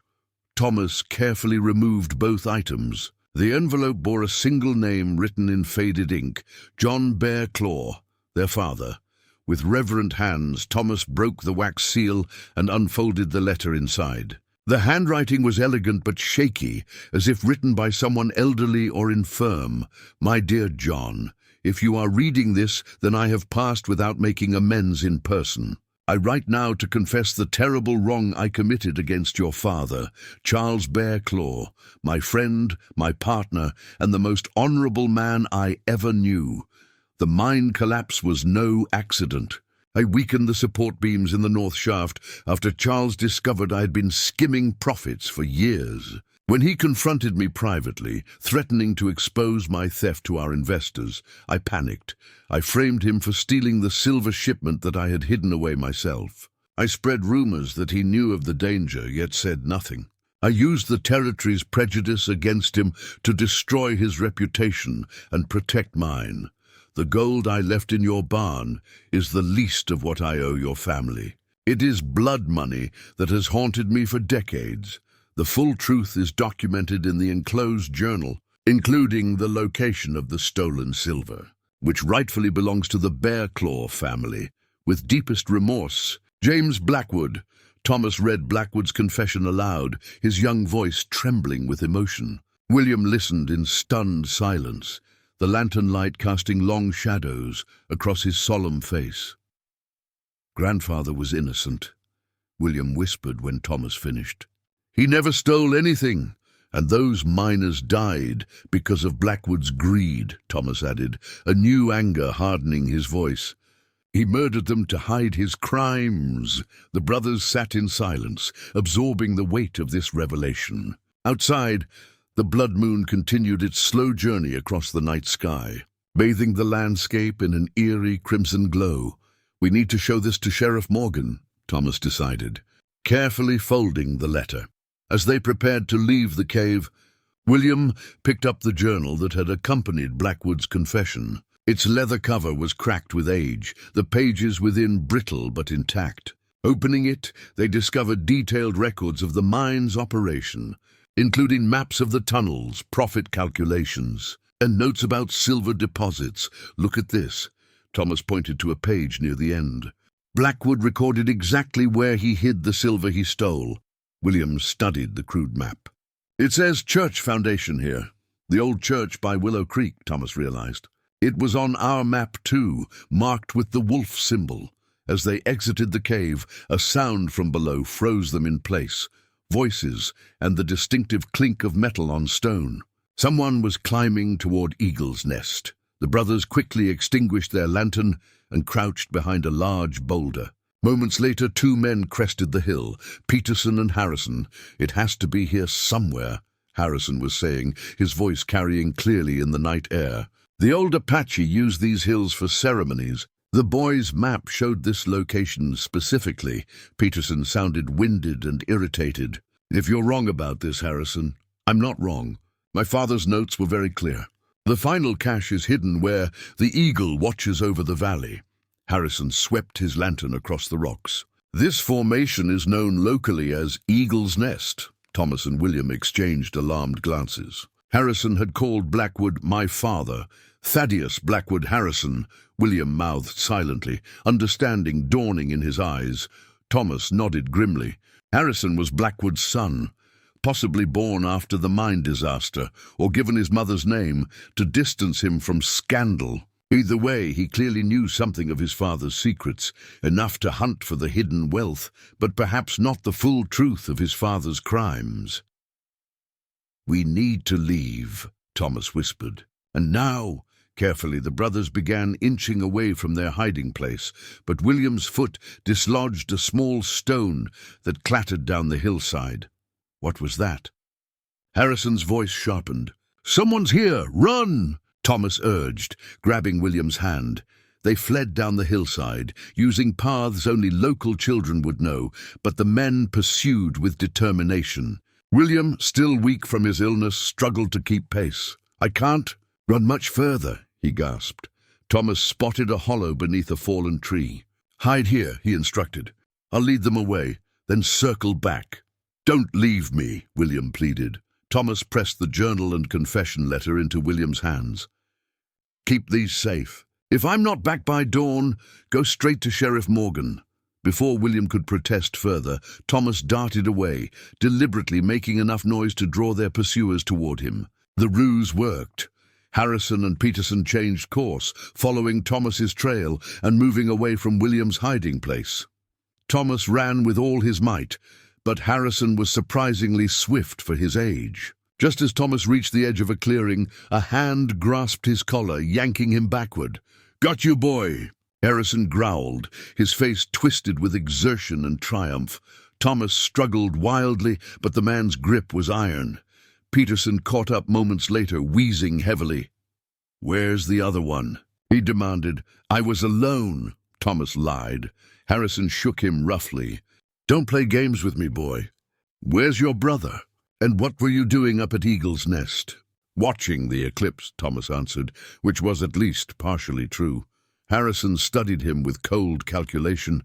Thomas carefully removed both items. The envelope bore a single name written in faded ink, John Bear Claw, their father. With reverent hands, Thomas broke the wax seal and unfolded the letter inside. The handwriting was elegant but shaky, as if written by someone elderly or infirm. My dear John, if you are reading this, then I have passed without making amends in person. I write now to confess the terrible wrong I committed against your father, Charles Bear Claw, my friend, my partner, and the most honorable man I ever knew. The mine collapse was no accident. I weakened the support beams in the north shaft after Charles discovered I had been skimming profits for years. When he confronted me privately, threatening to expose my theft to our investors, I panicked. I framed him for stealing the silver shipment that I had hidden away myself. I spread rumors that he knew of the danger, yet said nothing. I used the territory's prejudice against him to destroy his reputation and protect mine. The gold I left in your barn is the least of what I owe your family. It is blood money that has haunted me for decades. The full truth is documented in the enclosed journal, including the location of the stolen silver, which rightfully belongs to the Bearclaw family. With deepest remorse, James Blackwood. Thomas read Blackwood's confession aloud, his young voice trembling with emotion. William listened in stunned silence, the lantern light casting long shadows across his solemn face. "Grandfather was innocent," William whispered when Thomas finished. "He never stole anything, and those miners died because of Blackwood's greed," Thomas added, a new anger hardening his voice. "He murdered them to hide his crimes." The brothers sat in silence, absorbing the weight of this revelation. Outside, the blood moon continued its slow journey across the night sky, bathing the landscape in an eerie crimson glow. "We need to show this to Sheriff Morgan," Thomas decided, carefully folding the letter. As they prepared to leave the cave, William picked up the journal that had accompanied Blackwood's confession. Its leather cover was cracked with age, the pages within brittle but intact. Opening it, they discovered detailed records of the mine's operation, including maps of the tunnels, profit calculations, and notes about silver deposits. "Look at this." Thomas pointed to a page near the end. Blackwood recorded exactly where he hid the silver he stole. William studied the crude map. "It says church foundation here. The old church by Willow Creek," Thomas realized. It was on our map too, marked with the wolf symbol. As they exited the cave, a sound from below froze them in place. Voices and the distinctive clink of metal on stone. Someone was climbing toward Eagle's Nest. The brothers quickly extinguished their lantern and crouched behind a large boulder. Moments later, two men crested the hill, Peterson and Harrison. "It has to be here somewhere," Harrison was saying, his voice carrying clearly in the night air. "The old Apache used these hills for ceremonies." The boys' map showed this location specifically. Peterson sounded winded and irritated. "If you're wrong about this, Harrison, I'm not wrong. My father's notes were very clear. The final cache is hidden where the eagle watches over the valley." Harrison swept his lantern across the rocks. "This formation is known locally as Eagle's Nest." Thomas and William exchanged alarmed glances. Harrison had called Blackwood "my father." Thaddeus Blackwood Harrison. William mouthed silently, understanding dawning in his eyes. Thomas nodded grimly. Harrison was Blackwood's son, possibly born after the mine disaster, or given his mother's name to distance him from scandal. Either way, he clearly knew something of his father's secrets, enough to hunt for the hidden wealth, but perhaps not the full truth of his father's crimes. "We need to leave," Thomas whispered. "And now," carefully, the brothers began inching away from their hiding place, but William's foot dislodged a small stone that clattered down the hillside. What was that? Harrison's voice sharpened. "Someone's here! Run!" Thomas urged, grabbing William's hand. They fled down the hillside, using paths only local children would know, but the men pursued with determination. William, still weak from his illness, struggled to keep pace. "I can't run much further," he gasped. Thomas spotted a hollow beneath a fallen tree. "Hide here," he instructed. "I'll lead them away, then circle back." "Don't leave me," William pleaded. Thomas pressed the journal and confession letter into William's hands. "Keep these safe. If I'm not back by dawn, go straight to Sheriff Morgan." Before William could protest further, Thomas darted away, deliberately making enough noise to draw their pursuers toward him. The ruse worked. Harrison and Peterson changed course, following Thomas's trail and moving away from William's hiding place. Thomas ran with all his might, but Harrison was surprisingly swift for his age. Just as Thomas reached the edge of a clearing, a hand grasped his collar, yanking him backward. "Got you, boy!" Harrison growled, his face twisted with exertion and triumph. Thomas struggled wildly, but the man's grip was iron. Peterson caught up moments later, wheezing heavily. "Where's the other one?" he demanded. "I was alone," Thomas lied. Harrison shook him roughly. "Don't play games with me, boy. Where's your brother? And what were you doing up at Eagle's Nest?" "Watching the eclipse," Thomas answered, which was at least partially true. Harrison studied him with cold calculation.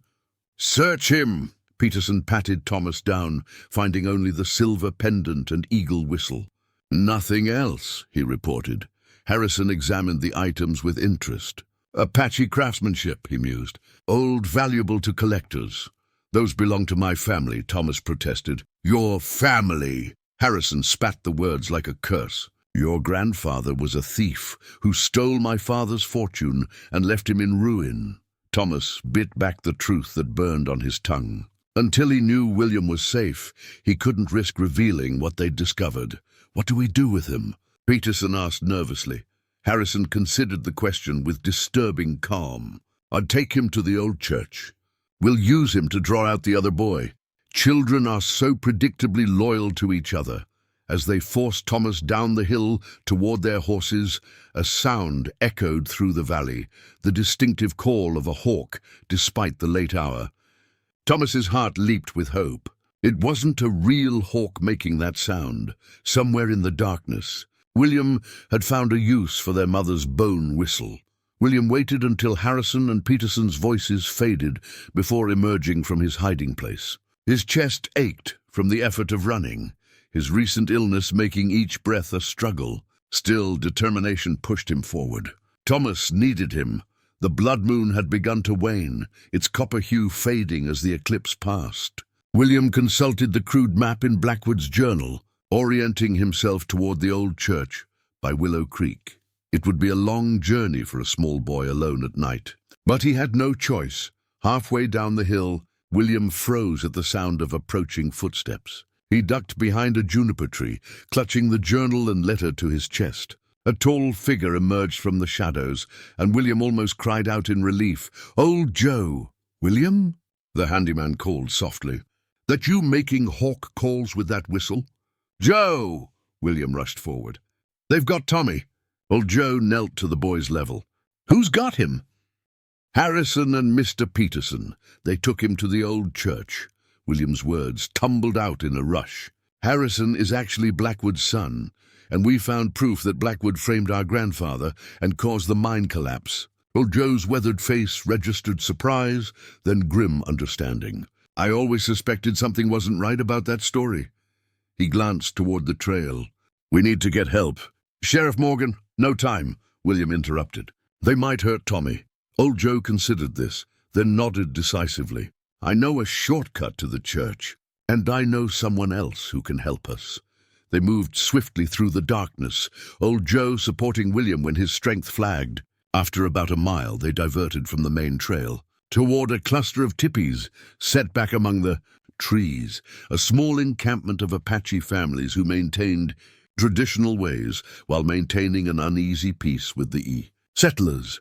"Search him!" Peterson patted Thomas down, finding only the silver pendant and eagle whistle. "Nothing else," he reported. Harrison examined the items with interest. "Apache craftsmanship," he mused. "Old, valuable to collectors." "Those belong to my family," Thomas protested. "Your family!" Harrison spat the words like a curse. "Your grandfather was a thief who stole my father's fortune and left him in ruin." Thomas bit back the truth that burned on his tongue. Until he knew William was safe, he couldn't risk revealing what they'd discovered. "What do we do with him?" Peterson asked nervously. Harrison considered the question with disturbing calm. "I'd take him to the old church. We'll use him to draw out the other boy." Children are so predictably loyal to each other. As they forced Thomas down the hill toward their horses, a sound echoed through the valley, the distinctive call of a hawk, despite the late hour. Thomas's heart leaped with hope. It wasn't a real hawk making that sound. Somewhere in the darkness, William had found a use for their mother's bone whistle. William waited until Harrison and Peterson's voices faded before emerging from his hiding place. His chest ached from the effort of running, his recent illness making each breath a struggle. Still, determination pushed him forward. Thomas needed him. The blood moon had begun to wane, its copper hue fading as the eclipse passed. William consulted the crude map in Blackwood's journal, orienting himself toward the old church by Willow Creek. It would be a long journey for a small boy alone at night. But he had no choice. Halfway down the hill, William froze at the sound of approaching footsteps. He ducked behind a juniper tree, clutching the journal and letter to his chest. A tall figure emerged from the shadows, and William almost cried out in relief. "Old Joe!" "William?" the handyman called softly. "That you making hawk calls with that whistle?" "Joe!" William rushed forward. "They've got Tommy." Old Joe knelt to the boy's level. "Who's got him?" "Harrison and Mr. Peterson. They took him to the old church." William's words tumbled out in a rush. "Harrison is actually Blackwood's son, and we found proof that Blackwood framed our grandfather and caused the mine collapse." Old Joe's weathered face registered surprise, then grim understanding. "I always suspected something wasn't right about that story." He glanced toward the trail. "We need to get help." "Sheriff Morgan, no time," William interrupted. "They might hurt Tommy." Old Joe considered this, then nodded decisively. "I know a shortcut to the church, and I know someone else who can help us." They moved swiftly through the darkness, Old Joe supporting William when his strength flagged. After about a mile, they diverted from the main trail, toward a cluster of tipis set back among the trees, a small encampment of Apache families who maintained traditional ways while maintaining an uneasy peace with the settlers.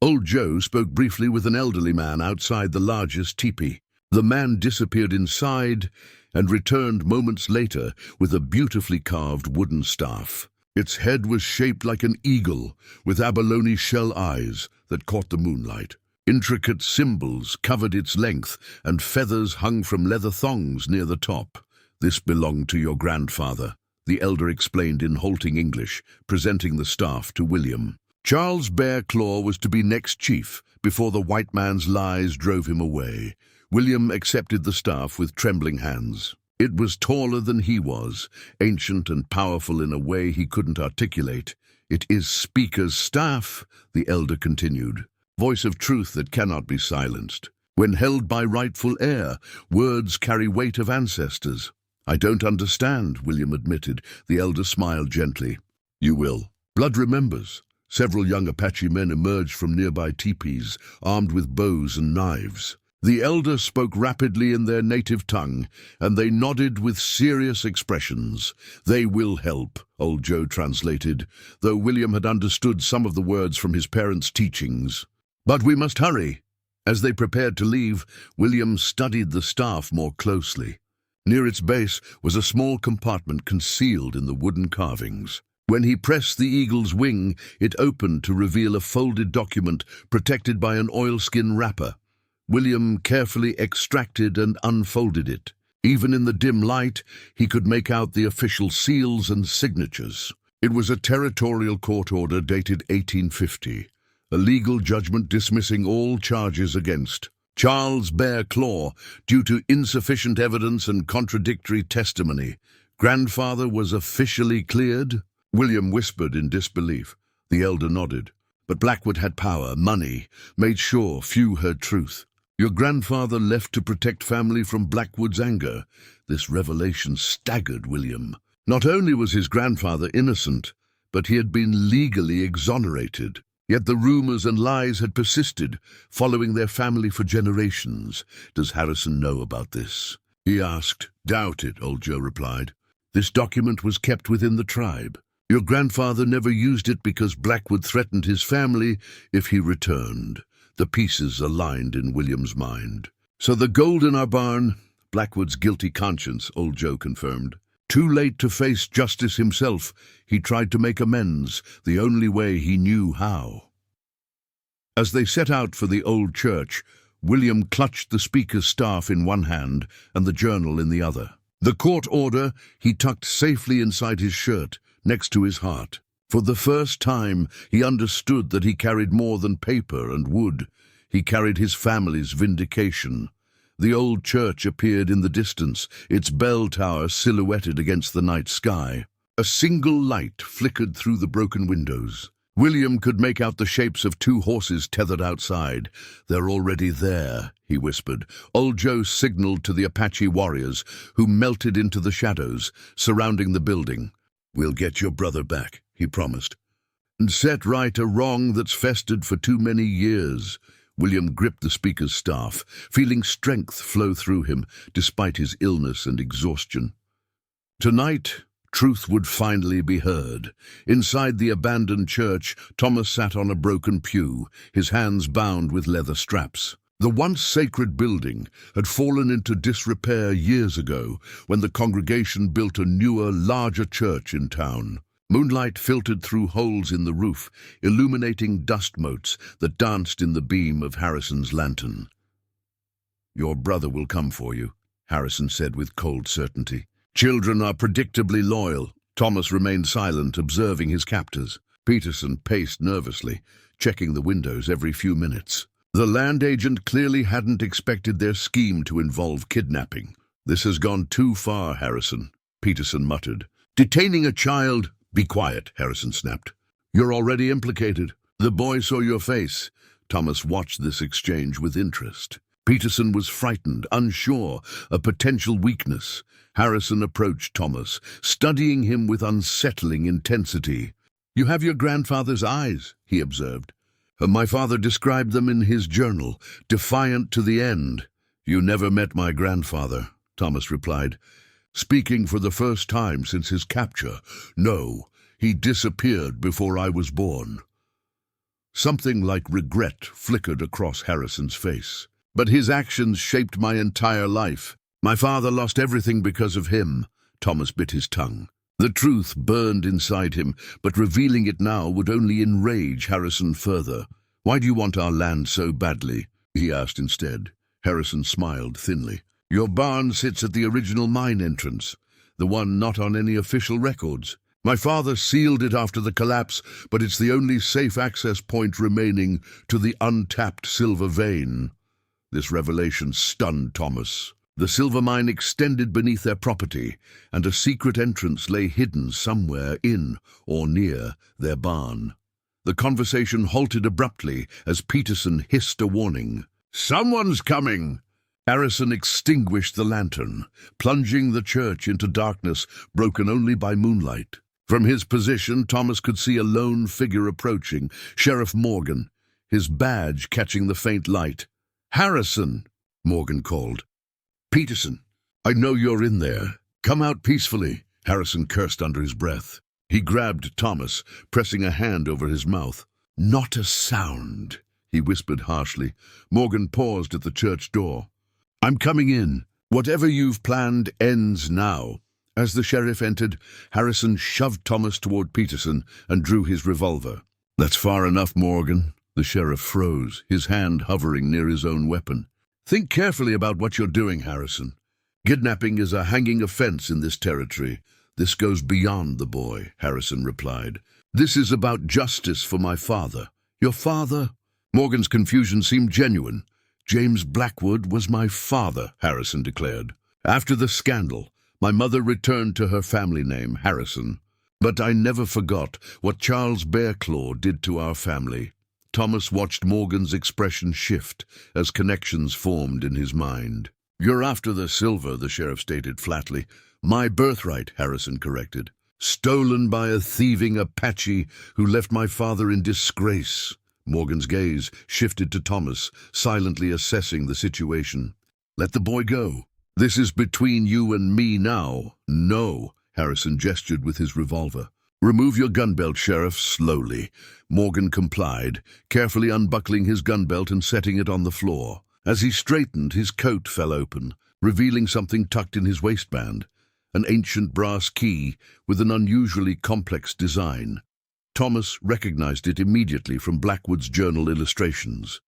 Old Joe spoke briefly with an elderly man outside the largest teepee. The man disappeared inside and returned moments later with a beautifully carved wooden staff. Its head was shaped like an eagle, with abalone shell eyes that caught the moonlight. Intricate symbols covered its length, and feathers hung from leather thongs near the top. "This belonged to your grandfather," the elder explained in halting English, presenting the staff to William. Charles Bear Claw was to be next chief before the white man's lies drove him away. William accepted the staff with trembling hands. It was taller than he was, ancient and powerful in a way he couldn't articulate. "It is Speaker's staff," the elder continued, voice of truth that cannot be silenced. "When held by rightful heir, words carry weight of ancestors." "I don't understand," William admitted. The elder smiled gently. "You will. Blood remembers." Several young Apache men emerged from nearby teepees, armed with bows and knives. The elder spoke rapidly in their native tongue, and they nodded with serious expressions. "They will help," Old Joe translated, though William had understood some of the words from his parents' teachings. "But we must hurry." As they prepared to leave, William studied the staff more closely. Near its base was a small compartment concealed in the wooden carvings. When he pressed the eagle's wing, it opened to reveal a folded document protected by an oilskin wrapper. William carefully extracted and unfolded it. Even in the dim light, he could make out the official seals and signatures. It was a territorial court order dated 1850, a legal judgment dismissing all charges against Charles Bear Claw, due to insufficient evidence and contradictory testimony. Grandfather was officially cleared? William whispered in disbelief. The elder nodded. But Blackwood had power, money, made sure few heard truth. Your grandfather left to protect family from Blackwood's anger. This revelation staggered William. Not only was his grandfather innocent, but he had been legally exonerated. Yet the rumors and lies had persisted, following their family for generations. Does Harrison know about this? He asked. Doubt it, old Joe replied. This document was kept within the tribe. Your grandfather never used it because Blackwood threatened his family if he returned. The pieces aligned in William's mind. So the gold in our barn? Blackwood's guilty conscience, old Joe confirmed. Too late to face justice himself, he tried to make amends, the only way he knew how. As they set out for the old church, William clutched the speaker's staff in one hand and the journal in the other. The court order he tucked safely inside his shirt, next to his heart. For the first time, he understood that he carried more than paper and wood. He carried his family's vindication. The old church appeared in the distance, its bell tower silhouetted against the night sky. A single light flickered through the broken windows. William could make out the shapes of two horses tethered outside. They're already there, he whispered. Old Joe signaled to the Apache warriors, who melted into the shadows, surrounding the building. We'll get your brother back, he promised, and set right a wrong that's festered for too many years. William gripped the speaker's staff, feeling strength flow through him, despite his illness and exhaustion. Tonight, truth would finally be heard. Inside the abandoned church, Thomas sat on a broken pew, his hands bound with leather straps. The once sacred building had fallen into disrepair years ago when the congregation built a newer, larger church in town. Moonlight filtered through holes in the roof, illuminating dust motes that danced in the beam of Harrison's lantern. Your brother will come for you, Harrison said with cold certainty. Children are predictably loyal. Thomas remained silent, observing his captors. Peterson paced nervously, checking the windows every few minutes. The land agent clearly hadn't expected their scheme to involve kidnapping. This has gone too far, Harrison, Peterson muttered. Detaining a child... Be quiet, Harrison snapped. You're already implicated. The boy saw your face. Thomas watched this exchange with interest. Peterson was frightened, unsure, a potential weakness. Harrison approached Thomas, studying him with unsettling intensity. You have your grandfather's eyes, he observed. My father described them in his journal, defiant to the end. You never met my grandfather, Thomas replied. Speaking for the first time since his capture, no, he disappeared before I was born. Something like regret flickered across Harrison's face. But his actions shaped my entire life. My father lost everything because of him. Thomas bit his tongue. The truth burned inside him, but revealing it now would only enrage Harrison further. Why do you want our land so badly? He asked instead. Harrison smiled thinly. Your barn sits at the original mine entrance, the one not on any official records. My father sealed it after the collapse, but it's the only safe access point remaining to the untapped silver vein. This revelation stunned Thomas. The silver mine extended beneath their property, and a secret entrance lay hidden somewhere in or near their barn. The conversation halted abruptly as Peterson hissed a warning. Someone's coming! Harrison extinguished the lantern, plunging the church into darkness broken only by moonlight. From his position, Thomas could see a lone figure approaching, Sheriff Morgan, his badge catching the faint light. Harrison, Morgan called. Peterson, I know you're in there. Come out peacefully, Harrison cursed under his breath. He grabbed Thomas, pressing a hand over his mouth. Not a sound, he whispered harshly. Morgan paused at the church door. I'm coming in. Whatever you've planned ends now. As the sheriff entered, Harrison shoved Thomas toward Peterson and drew his revolver. That's far enough, Morgan. The sheriff froze, his hand hovering near his own weapon. Think carefully about what you're doing, Harrison. Kidnapping is a hanging offense in this territory. This goes beyond the boy, Harrison replied. This is about justice for my father. Your father? Morgan's confusion seemed genuine. James Blackwood was my father, Harrison declared. After the scandal, my mother returned to her family name, Harrison. But I never forgot what Charles Bearclaw did to our family. Thomas watched Morgan's expression shift as connections formed in his mind. You're after the silver, the sheriff stated flatly. My birthright, Harrison corrected. Stolen by a thieving Apache who left my father in disgrace. Morgan's gaze shifted to Thomas, silently assessing the situation. Let the boy go. This is between you and me now. No, Harrison gestured with his revolver. Remove your gun belt, Sheriff, slowly. Morgan complied, carefully unbuckling his gun belt and setting it on the floor. As he straightened, his coat fell open, revealing something tucked in his waistband, an ancient brass key with an unusually complex design. Thomas recognized it immediately from Blackwood's journal illustrations,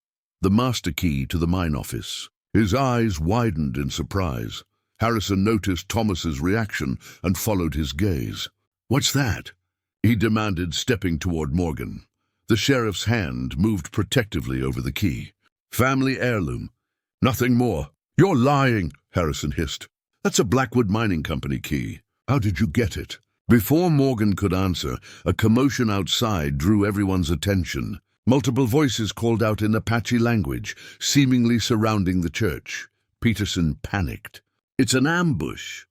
the master key to the mine office. His eyes widened in surprise. Harrison noticed Thomas's reaction and followed his gaze. What's that? He demanded, stepping toward Morgan. The sheriff's hand moved protectively over the key. Family heirloom. Nothing more. You're lying, Harrison hissed. That's a Blackwood Mining Company key. How did you get it? Before Morgan could answer, a commotion outside drew everyone's attention. Multiple voices called out in Apache language, seemingly surrounding the church. Peterson panicked. It's an ambush.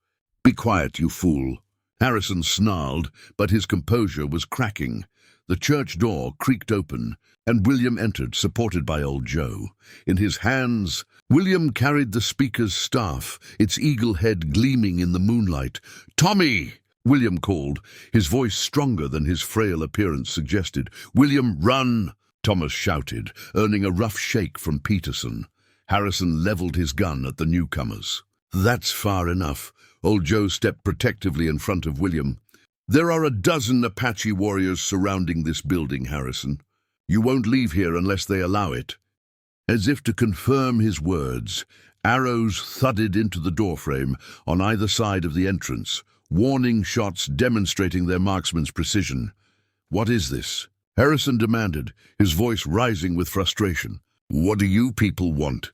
Be quiet, you fool. Harrison snarled, but his composure was cracking. The church door creaked open, and William entered, supported by old Joe. In his hands, William carried the speaker's staff, its eagle head gleaming in the moonlight. Tommy! William called, his voice stronger than his frail appearance suggested. William, run! Thomas shouted, earning a rough shake from Peterson. Harrison leveled his gun at the newcomers. That's far enough. Old Joe stepped protectively in front of William. There are a dozen Apache warriors surrounding this building, Harrison. You won't leave here unless they allow it. As if to confirm his words, arrows thudded into the doorframe on either side of the entrance, warning shots demonstrating their marksman's precision. What is this? Harrison demanded, his voice rising with frustration. What do you people want?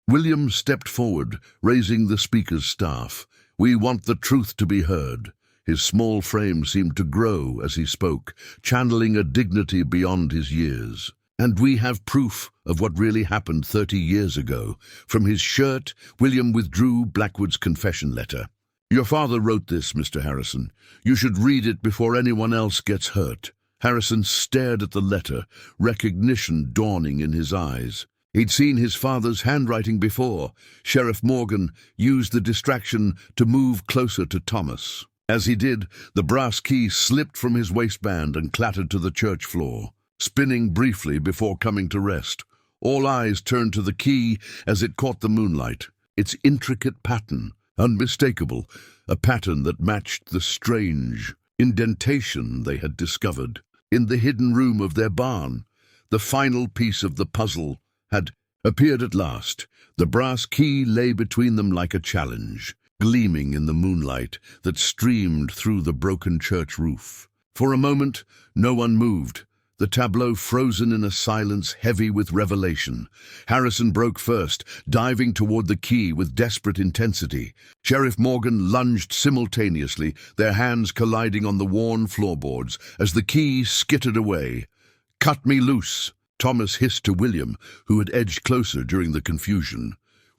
William stepped forward, raising the speaker's staff. We want the truth to be heard. His small frame seemed to grow as he spoke, channeling a dignity beyond his years. And we have proof of what really happened 30 years ago. From his shirt, William withdrew Blackwood's confession letter. Your father wrote this, Mr. Harrison. You should read it before anyone else gets hurt. Harrison stared at the letter, recognition dawning in his eyes. He'd seen his father's handwriting before. Sheriff Morgan used the distraction to move closer to Thomas. As he did, the brass key slipped from his waistband and clattered to the church floor, spinning briefly before coming to rest. All eyes turned to the key as it caught the moonlight. Its intricate pattern, unmistakable, a pattern that matched the strange indentation they had discovered in the hidden room of their barn. The final piece of the puzzle had appeared at last. The brass key lay between them like a challenge, gleaming in the moonlight that streamed through the broken church roof. For a moment, no one moved, the tableau frozen in a silence heavy with revelation. Harrison broke first, diving toward the key with desperate intensity. Sheriff Morgan lunged simultaneously, their hands colliding on the worn floorboards as the key skittered away. Cut me loose! Thomas hissed to William, who had edged closer during the confusion.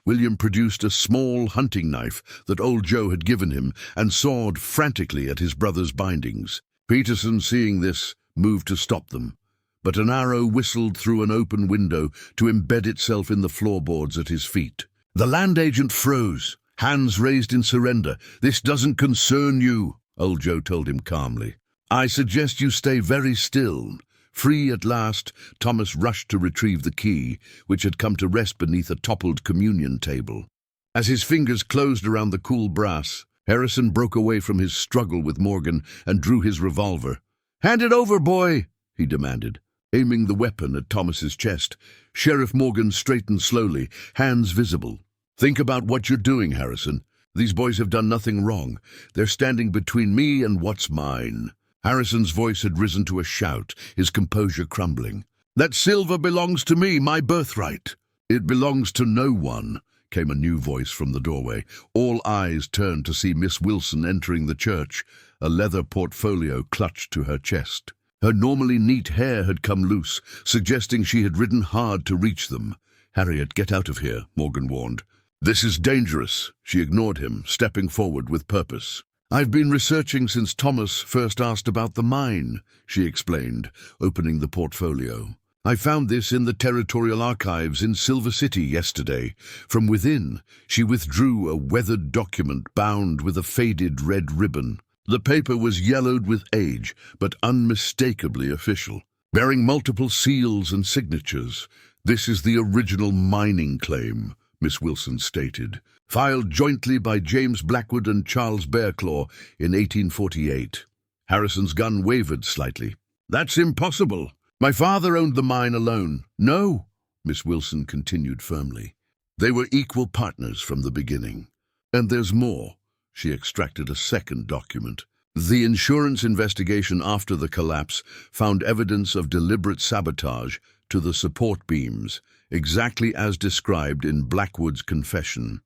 William produced a small hunting knife that old Joe had given him and sawed frantically at his brother's bindings. Peterson, seeing this, moved to stop them, but an arrow whistled through an open window to embed itself in the floorboards at his feet. The land agent froze, hands raised in surrender. This doesn't concern you, old Joe told him calmly. I suggest you stay very still. Free at last, Thomas rushed to retrieve the key, which had come to rest beneath a toppled communion table. As his fingers closed around the cool brass, Harrison broke away from his struggle with Morgan and drew his revolver. "Hand it over, boy," he demanded, aiming the weapon at Thomas's chest. Sheriff Morgan straightened slowly, hands visible. "Think about what you're doing, Harrison. These boys have done nothing wrong. They're standing between me and what's mine." Harrison's voice had risen to a shout, his composure crumbling. "That silver belongs to me, my birthright." "It belongs to no one," came a new voice from the doorway. All eyes turned to see Miss Wilson entering the church, a leather portfolio clutched to her chest. Her normally neat hair had come loose, suggesting she had ridden hard to reach them. "Harriet, get out of here," Morgan warned. "This is dangerous." She ignored him, stepping forward with purpose. "I've been researching since Thomas first asked about the mine," she explained, opening the portfolio. "I found this in the Territorial Archives in Silver City yesterday. From within, she withdrew a weathered document bound with a faded red ribbon. The paper was yellowed with age, but unmistakably official, bearing multiple seals and signatures. This is the original mining claim," Miss Wilson stated, "filed jointly by James Blackwood and Charles Bearclaw in 1848. Harrison's gun wavered slightly. "That's impossible. My father owned the mine alone." "No," Miss Wilson continued firmly. "They were equal partners from the beginning. And there's more." She extracted a second document. "The insurance investigation after the collapse found evidence of deliberate sabotage to the support beams, exactly as described in Blackwood's confession."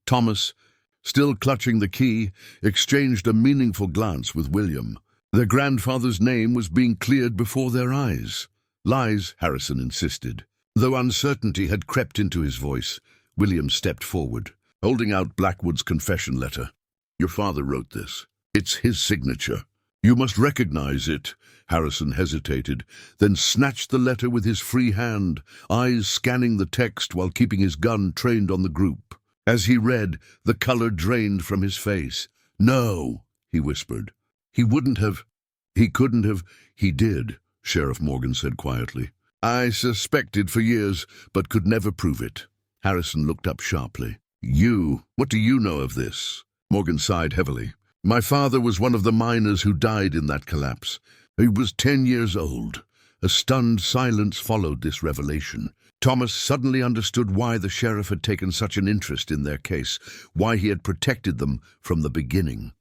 Thomas, still clutching the key, exchanged a meaningful glance with William. Their grandfather's name was being cleared before their eyes. "Lies," Harrison insisted. Though uncertainty had crept into his voice, William stepped forward, holding out Blackwood's confession letter. "Your father wrote this. It's his signature. You must recognize it." Harrison hesitated, then snatched the letter with his free hand, eyes scanning the text while keeping his gun trained on the group. As he read, the color drained from his face. "No," he whispered. "He wouldn't have. He couldn't have." "He did," Sheriff Morgan said quietly. "I suspected for years, but could never prove it." Harrison looked up sharply. What do you know of this?" Morgan sighed heavily. "My father was one of the miners who died in that collapse. He was 10 years old." A stunned silence followed this revelation. Thomas suddenly understood why the sheriff had taken such an interest in their case, why he had protected them from the beginning.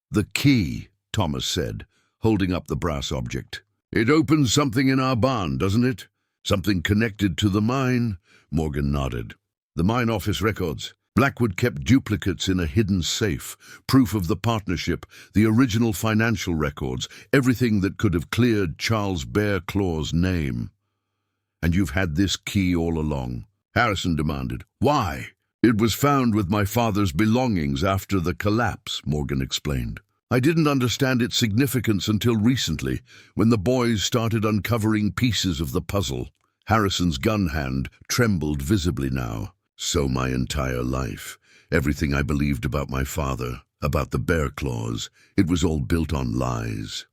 "The key," Thomas said, holding up the brass object. "It opens something in our barn, doesn't it? Something connected to the mine?" Morgan nodded. "The mine office records. Blackwood kept duplicates in a hidden safe, proof of the partnership, the original financial records, everything that could have cleared Charles Bearclaw's name." "And you've had this key all along?" Harrison demanded. "Why?" "It was found with my father's belongings after the collapse," Morgan explained. "I didn't understand its significance until recently, when the boys started uncovering pieces of the puzzle." Harrison's gun hand trembled visibly now. "So my entire life, everything I believed about my father, about the Bearclaws, it was all built on lies."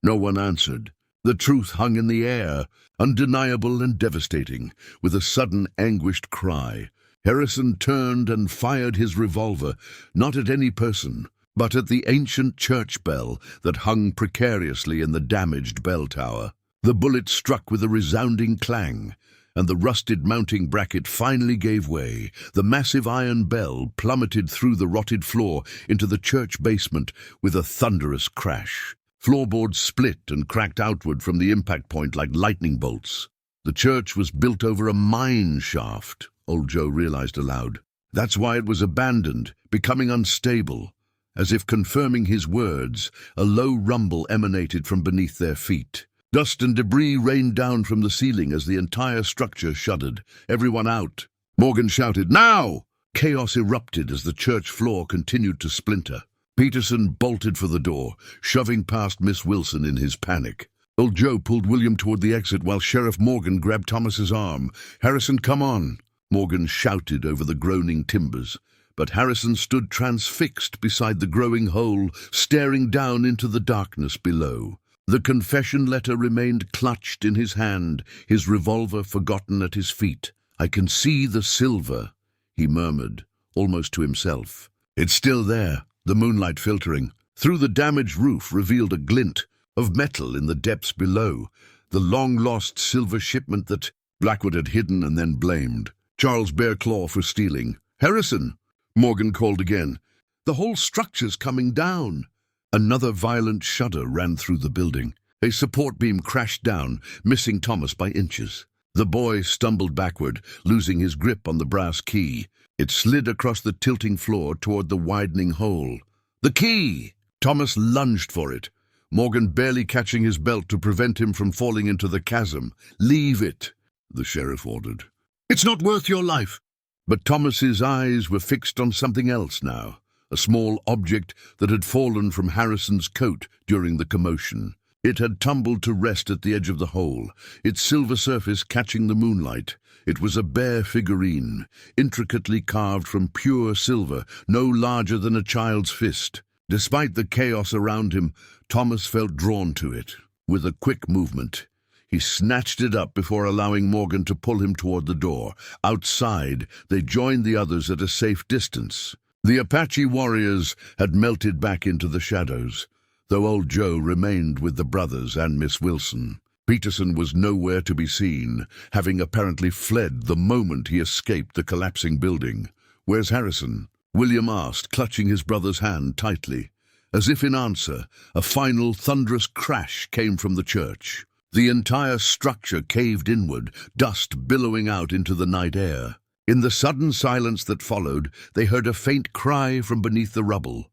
No one answered. The truth hung in the air, undeniable and devastating. With a sudden, anguished cry, Harrison turned and fired his revolver, not at any person, but at the ancient church bell that hung precariously in the damaged bell tower. The bullet struck with a resounding clang, and the rusted mounting bracket finally gave way. The massive iron bell plummeted through the rotted floor into the church basement with a thunderous crash. Floorboards split and cracked outward from the impact point like lightning bolts. The church was built over a mine shaft, old Joe realized aloud. That's why it was abandoned, becoming unstable. As if confirming his words, a low rumble emanated from beneath their feet. Dust and debris rained down from the ceiling as the entire structure shuddered. "Everyone out!" Morgan shouted, "Now!" Chaos erupted as the church floor continued to splinter. Peterson bolted for the door, shoving past Miss Wilson in his panic. Old Joe pulled William toward the exit while Sheriff Morgan grabbed Thomas's arm. "Harrison, come on!" Morgan shouted over the groaning timbers, but Harrison stood transfixed beside the growing hole, staring down into the darkness below. The confession letter remained clutched in his hand, his revolver forgotten at his feet. "I can see the silver," he murmured, almost to himself. "It's still there, the moonlight filtering. Through the damaged roof revealed a glint of metal in the depths below, the long-lost silver shipment that Blackwood had hidden and then blamed Charles Bearclaw for stealing. "Harrison!" Morgan called again. "The whole structure's coming down." Another violent shudder ran through the building. A support beam crashed down, missing Thomas by inches. The boy stumbled backward, losing his grip on the brass key. It slid across the tilting floor toward the widening hole. The key! Thomas lunged for it, Morgan barely catching his belt to prevent him from falling into the chasm. "Leave it," the sheriff ordered. "It's not worth your life." But Thomas's eyes were fixed on something else now, a small object that had fallen from Harrison's coat during the commotion. It had tumbled to rest at the edge of the hole, its silver surface catching the moonlight. It was a bear figurine, intricately carved from pure silver, no larger than a child's fist. Despite the chaos around him, Thomas felt drawn to it. With a quick movement, he snatched it up before allowing Morgan to pull him toward the door. Outside, they joined the others at a safe distance. The Apache warriors had melted back into the shadows, though old Joe remained with the brothers and Miss Wilson. Peterson was nowhere to be seen, having apparently fled the moment he escaped the collapsing building. "Where's Harrison?" William asked, clutching his brother's hand tightly. As if in answer, a final thunderous crash came from the church. The entire structure caved inward, dust billowing out into the night air. In the sudden silence that followed, they heard a faint cry from beneath the rubble.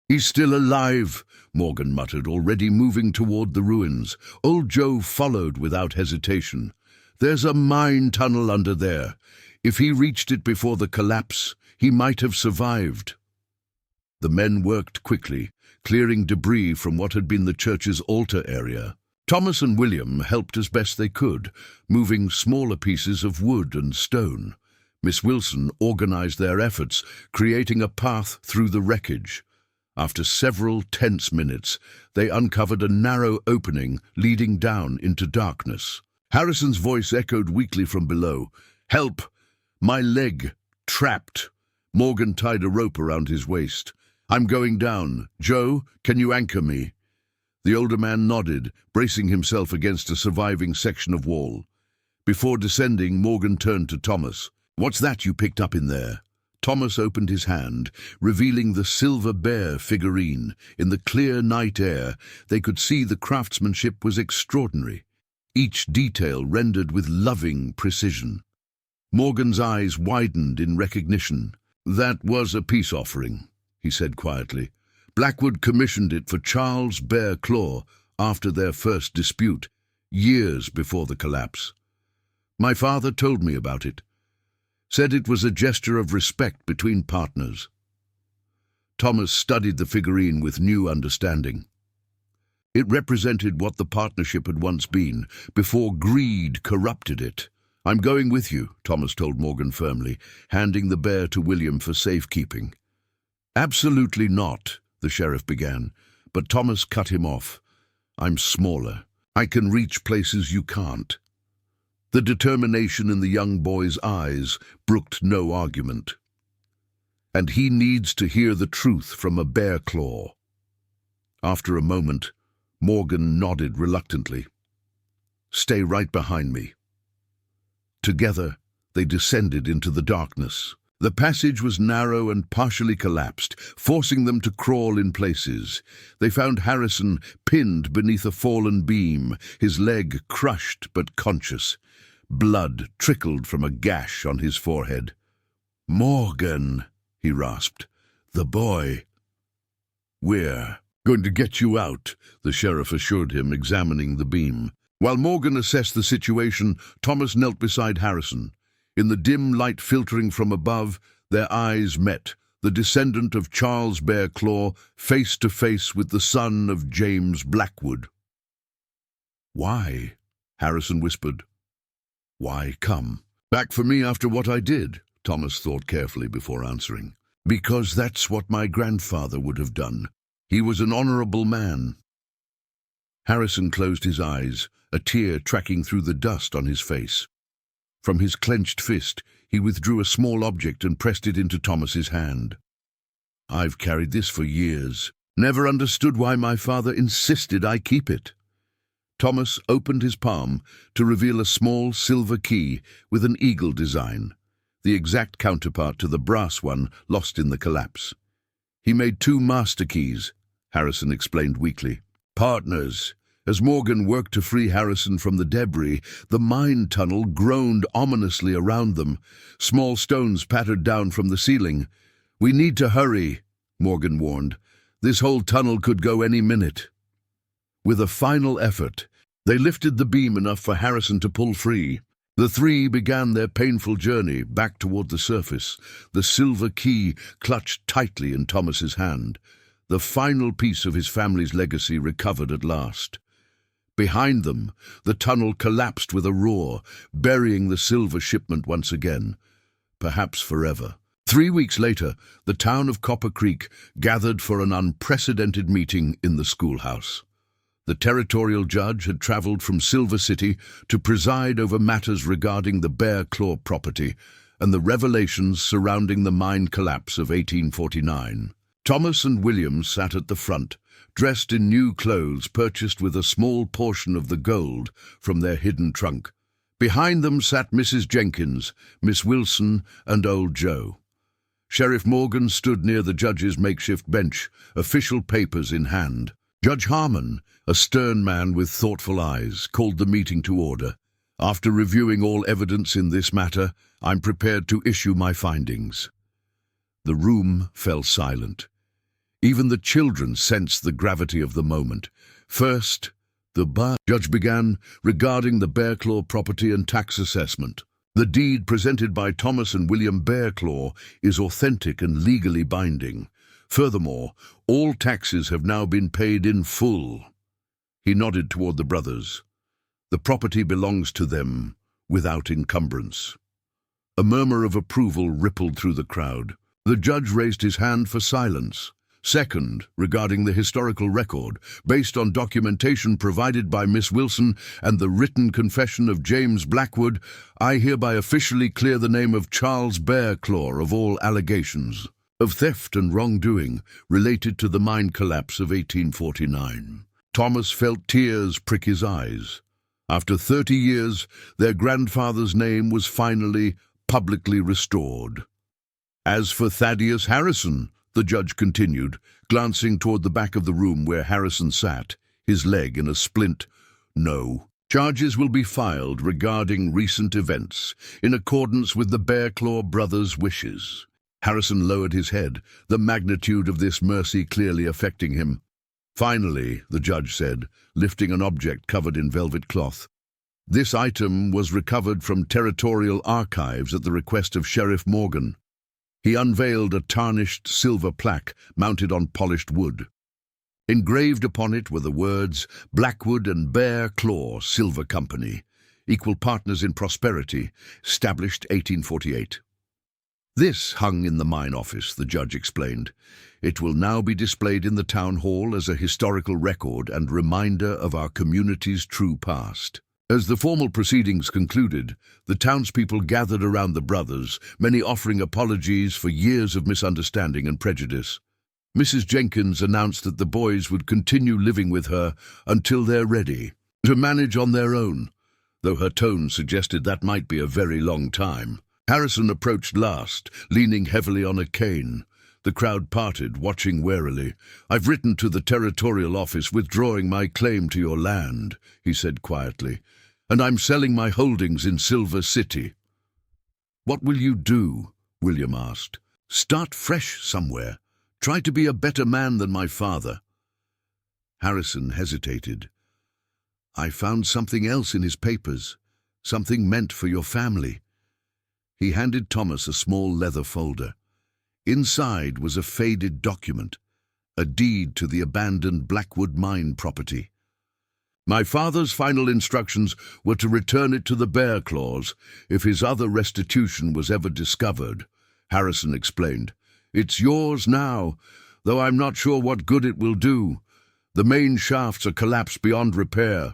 "He's still alive," Morgan muttered, already moving toward the ruins. Old Joe followed without hesitation. "There's a mine tunnel under there. If he reached it before the collapse, he might have survived." The men worked quickly, clearing debris from what had been the church's altar area. Thomas and William helped as best they could, moving smaller pieces of wood and stone. Miss Wilson organized their efforts, creating a path through the wreckage. After several tense minutes, they uncovered a narrow opening leading down into darkness. Harrison's voice echoed weakly from below. "Help! My leg! Trapped!" Morgan tied a rope around his waist. "I'm going down. Joe, can you anchor me?" The older man nodded, bracing himself against a surviving section of wall. Before descending, Morgan turned to Thomas. "What's that you picked up in there?" Thomas opened his hand, revealing the silver bear figurine. In the clear night air, they could see the craftsmanship was extraordinary, each detail rendered with loving precision. Morgan's eyes widened in recognition. "That was a peace offering," he said quietly. "Blackwood commissioned it for Charles Bear Claw after their first dispute, years before the collapse. My father told me about it. Said it was a gesture of respect between partners." Thomas studied the figurine with new understanding. It represented what the partnership had once been, before greed corrupted it. "I'm going with you," Thomas told Morgan firmly, handing the bear to William for safekeeping. "Absolutely not," the sheriff began, but Thomas cut him off. "I'm smaller. I can reach places you can't." The determination in the young boy's eyes brooked no argument. "And he needs to hear the truth from a bear claw." After a moment, Morgan nodded reluctantly. "Stay right behind me." Together, they descended into the darkness. The passage was narrow and partially collapsed, forcing them to crawl in places. They found Harrison pinned beneath a fallen beam, his leg crushed but conscious. Blood trickled from a gash on his forehead. "Morgan," he rasped. "The boy." "We're going to get you out," the sheriff assured him, examining the beam. While Morgan assessed the situation, Thomas knelt beside Harrison. In the dim light filtering from above, their eyes met, the descendant of Charles Bear Claw face to face with the son of James Blackwood. "Why?" Harrison whispered. "Why come back for me after what I did?" Thomas thought carefully before answering. "Because that's what my grandfather would have done. He was an honorable man." Harrison closed his eyes, a tear tracking through the dust on his face. From his clenched fist, he withdrew a small object and pressed it into Thomas's hand. "I've carried this for years. Never understood why my father insisted I keep it." Thomas opened his palm to reveal a small silver key with an eagle design, the exact counterpart to the brass one lost in the collapse. "He made 2 master keys," Harrison explained weakly. "Partners, As Morgan worked to free Harrison from the debris, the mine tunnel groaned ominously around them. Small stones pattered down from the ceiling. "We need to hurry," Morgan warned. "This whole tunnel could go any minute." With a final effort, they lifted the beam enough for Harrison to pull free. The three began their painful journey back toward the surface, the silver key clutched tightly in Thomas's hand. The final piece of his family's legacy recovered at last. Behind them, the tunnel collapsed with a roar, burying the silver shipment once again, perhaps forever. 3 weeks later, the town of Copper Creek gathered for an unprecedented meeting in the schoolhouse. The territorial judge had traveled from Silver City to preside over matters regarding the Bear Claw property and the revelations surrounding the mine collapse of 1849. Thomas and William sat at the front, dressed in new clothes purchased with a small portion of the gold from their hidden trunk. Behind them sat Mrs. Jenkins, Miss Wilson, and Old Joe. Sheriff Morgan stood near the judge's makeshift bench, official papers in hand. Judge Harmon, a stern man with thoughtful eyes, called the meeting to order. "After reviewing all evidence in this matter, I'm prepared to issue my findings." The room fell silent. Even the children sensed the gravity of the moment. First, the judge began regarding the Bear Claw property and tax assessment. The deed presented by Thomas and William Bear Claw is authentic and legally binding. Furthermore, all taxes have now been paid in full. He nodded toward the brothers. The property belongs to them, without encumbrance. A murmur of approval rippled through the crowd. The judge raised his hand for silence. Second, regarding the historical record, based on documentation provided by Miss Wilson and the written confession of James Blackwood, I hereby officially clear the name of Charles Bear Claw of all allegations of theft and wrongdoing related to the mine collapse of 1849. Thomas felt tears prick his eyes. After 30 years, their grandfather's name was finally publicly restored. As for Thaddeus Harrison, the judge continued, glancing toward the back of the room where Harrison sat, his leg in a splint, "No. Charges will be filed regarding recent events, in accordance with the Bear Claw brothers' wishes." Harrison lowered his head, the magnitude of this mercy clearly affecting him. "Finally," the judge said, lifting an object covered in velvet cloth. This item was recovered from territorial archives at the request of Sheriff Morgan. He unveiled a tarnished silver plaque mounted on polished wood. Engraved upon it were the words, "Blackwood and Bear Claw Silver Company, equal partners in prosperity, established 1848. This hung in the mine office, the judge explained. It will now be displayed in the town hall as a historical record and reminder of our community's true past. As the formal proceedings concluded, the townspeople gathered around the brothers, many offering apologies for years of misunderstanding and prejudice. Mrs. Jenkins announced that the boys would continue living with her until they're ready to manage on their own, though her tone suggested that might be a very long time. Harrison approached last, leaning heavily on a cane. The crowd parted, watching warily. "I've written to the territorial office withdrawing my claim to your land," he said quietly, "and I'm selling my holdings in Silver City." "What will you do?" William asked. "Start fresh somewhere. Try to be a better man than my father." Harrison hesitated. "I found something else in his papers, something meant for your family." He handed Thomas a small leather folder. Inside was a faded document, a deed to the abandoned Blackwood mine property. "My father's final instructions were to return it to the Bear Claws if his other restitution was ever discovered," Harrison explained. "It's yours now, though I'm not sure what good it will do. The main shafts are collapsed beyond repair."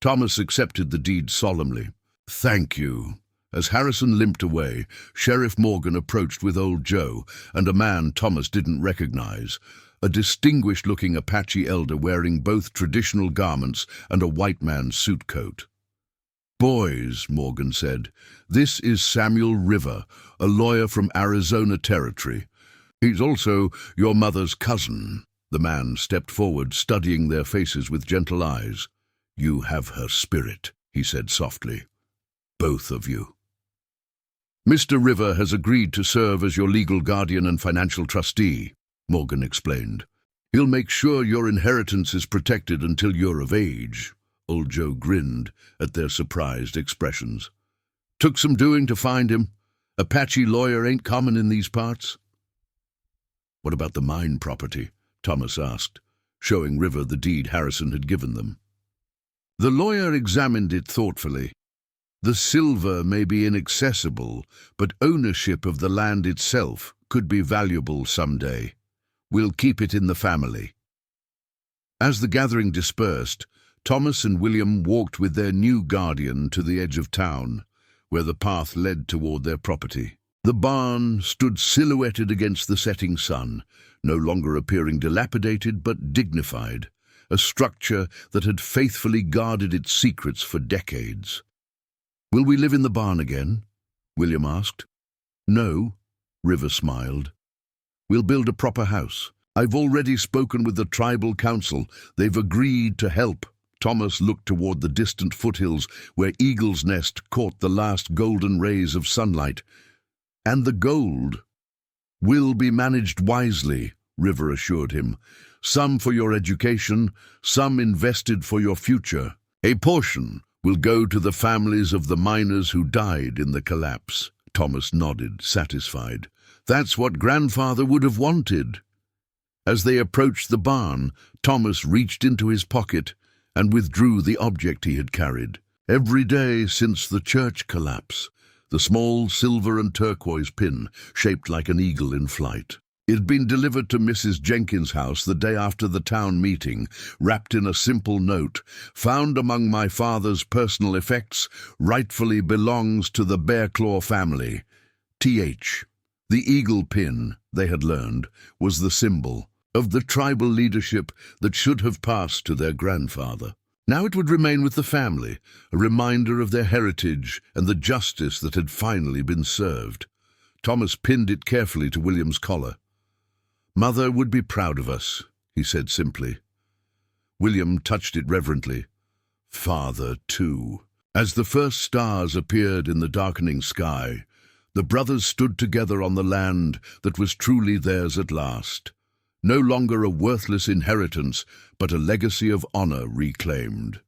Thomas accepted the deed solemnly. "Thank you." As Harrison limped away, Sheriff Morgan approached with Old Joe and a man Thomas didn't recognize, a distinguished-looking Apache elder wearing both traditional garments and a white man's suit coat. "Boys," Morgan said, "this is Samuel River, a lawyer from Arizona Territory. He's also your mother's cousin." The man stepped forward, studying their faces with gentle eyes. "You have her spirit," he said softly. "Both of you." "Mr. River has agreed to serve as your legal guardian and financial trustee," Morgan explained. "He'll make sure your inheritance is protected until you're of age." Old Joe grinned at their surprised expressions. "Took some doing to find him. Apache lawyer ain't common in these parts." "What about the mine property?" Thomas asked, showing River the deed Harrison had given them. The lawyer examined it thoughtfully. "The silver may be inaccessible, but ownership of the land itself could be valuable someday. We'll keep it in the family." As the gathering dispersed, Thomas and William walked with their new guardian to the edge of town, where the path led toward their property. The barn stood silhouetted against the setting sun, no longer appearing dilapidated but dignified, a structure that had faithfully guarded its secrets for decades. "Will we live in the barn again?" William asked. "No," River smiled. "We'll build a proper house. I've already spoken with the tribal council. They've agreed to help." Thomas looked toward the distant foothills where Eagle's Nest caught the last golden rays of sunlight. "And the gold will be managed wisely," River assured him. "Some for your education, some invested for your future. A portion will go to the families of the miners who died in the collapse." Thomas nodded, satisfied. "That's what Grandfather would have wanted." As they approached the barn, Thomas reached into his pocket and withdrew the object he had carried. Every day since the church collapse, the small silver and turquoise pin, shaped like an eagle in flight. It had been delivered to Mrs. Jenkins' house the day after the town meeting, wrapped in a simple note. "Found among my father's personal effects, rightfully belongs to the Bearclaw family. Th." The eagle pin, they had learned, was the symbol of the tribal leadership that should have passed to their grandfather. Now it would remain with the family, a reminder of their heritage and the justice that had finally been served. Thomas pinned it carefully to William's collar. "Mother would be proud of us," he said simply. William touched it reverently. "Father, too." As the first stars appeared in the darkening sky, the brothers stood together on the land that was truly theirs at last. No longer a worthless inheritance, but a legacy of honor reclaimed.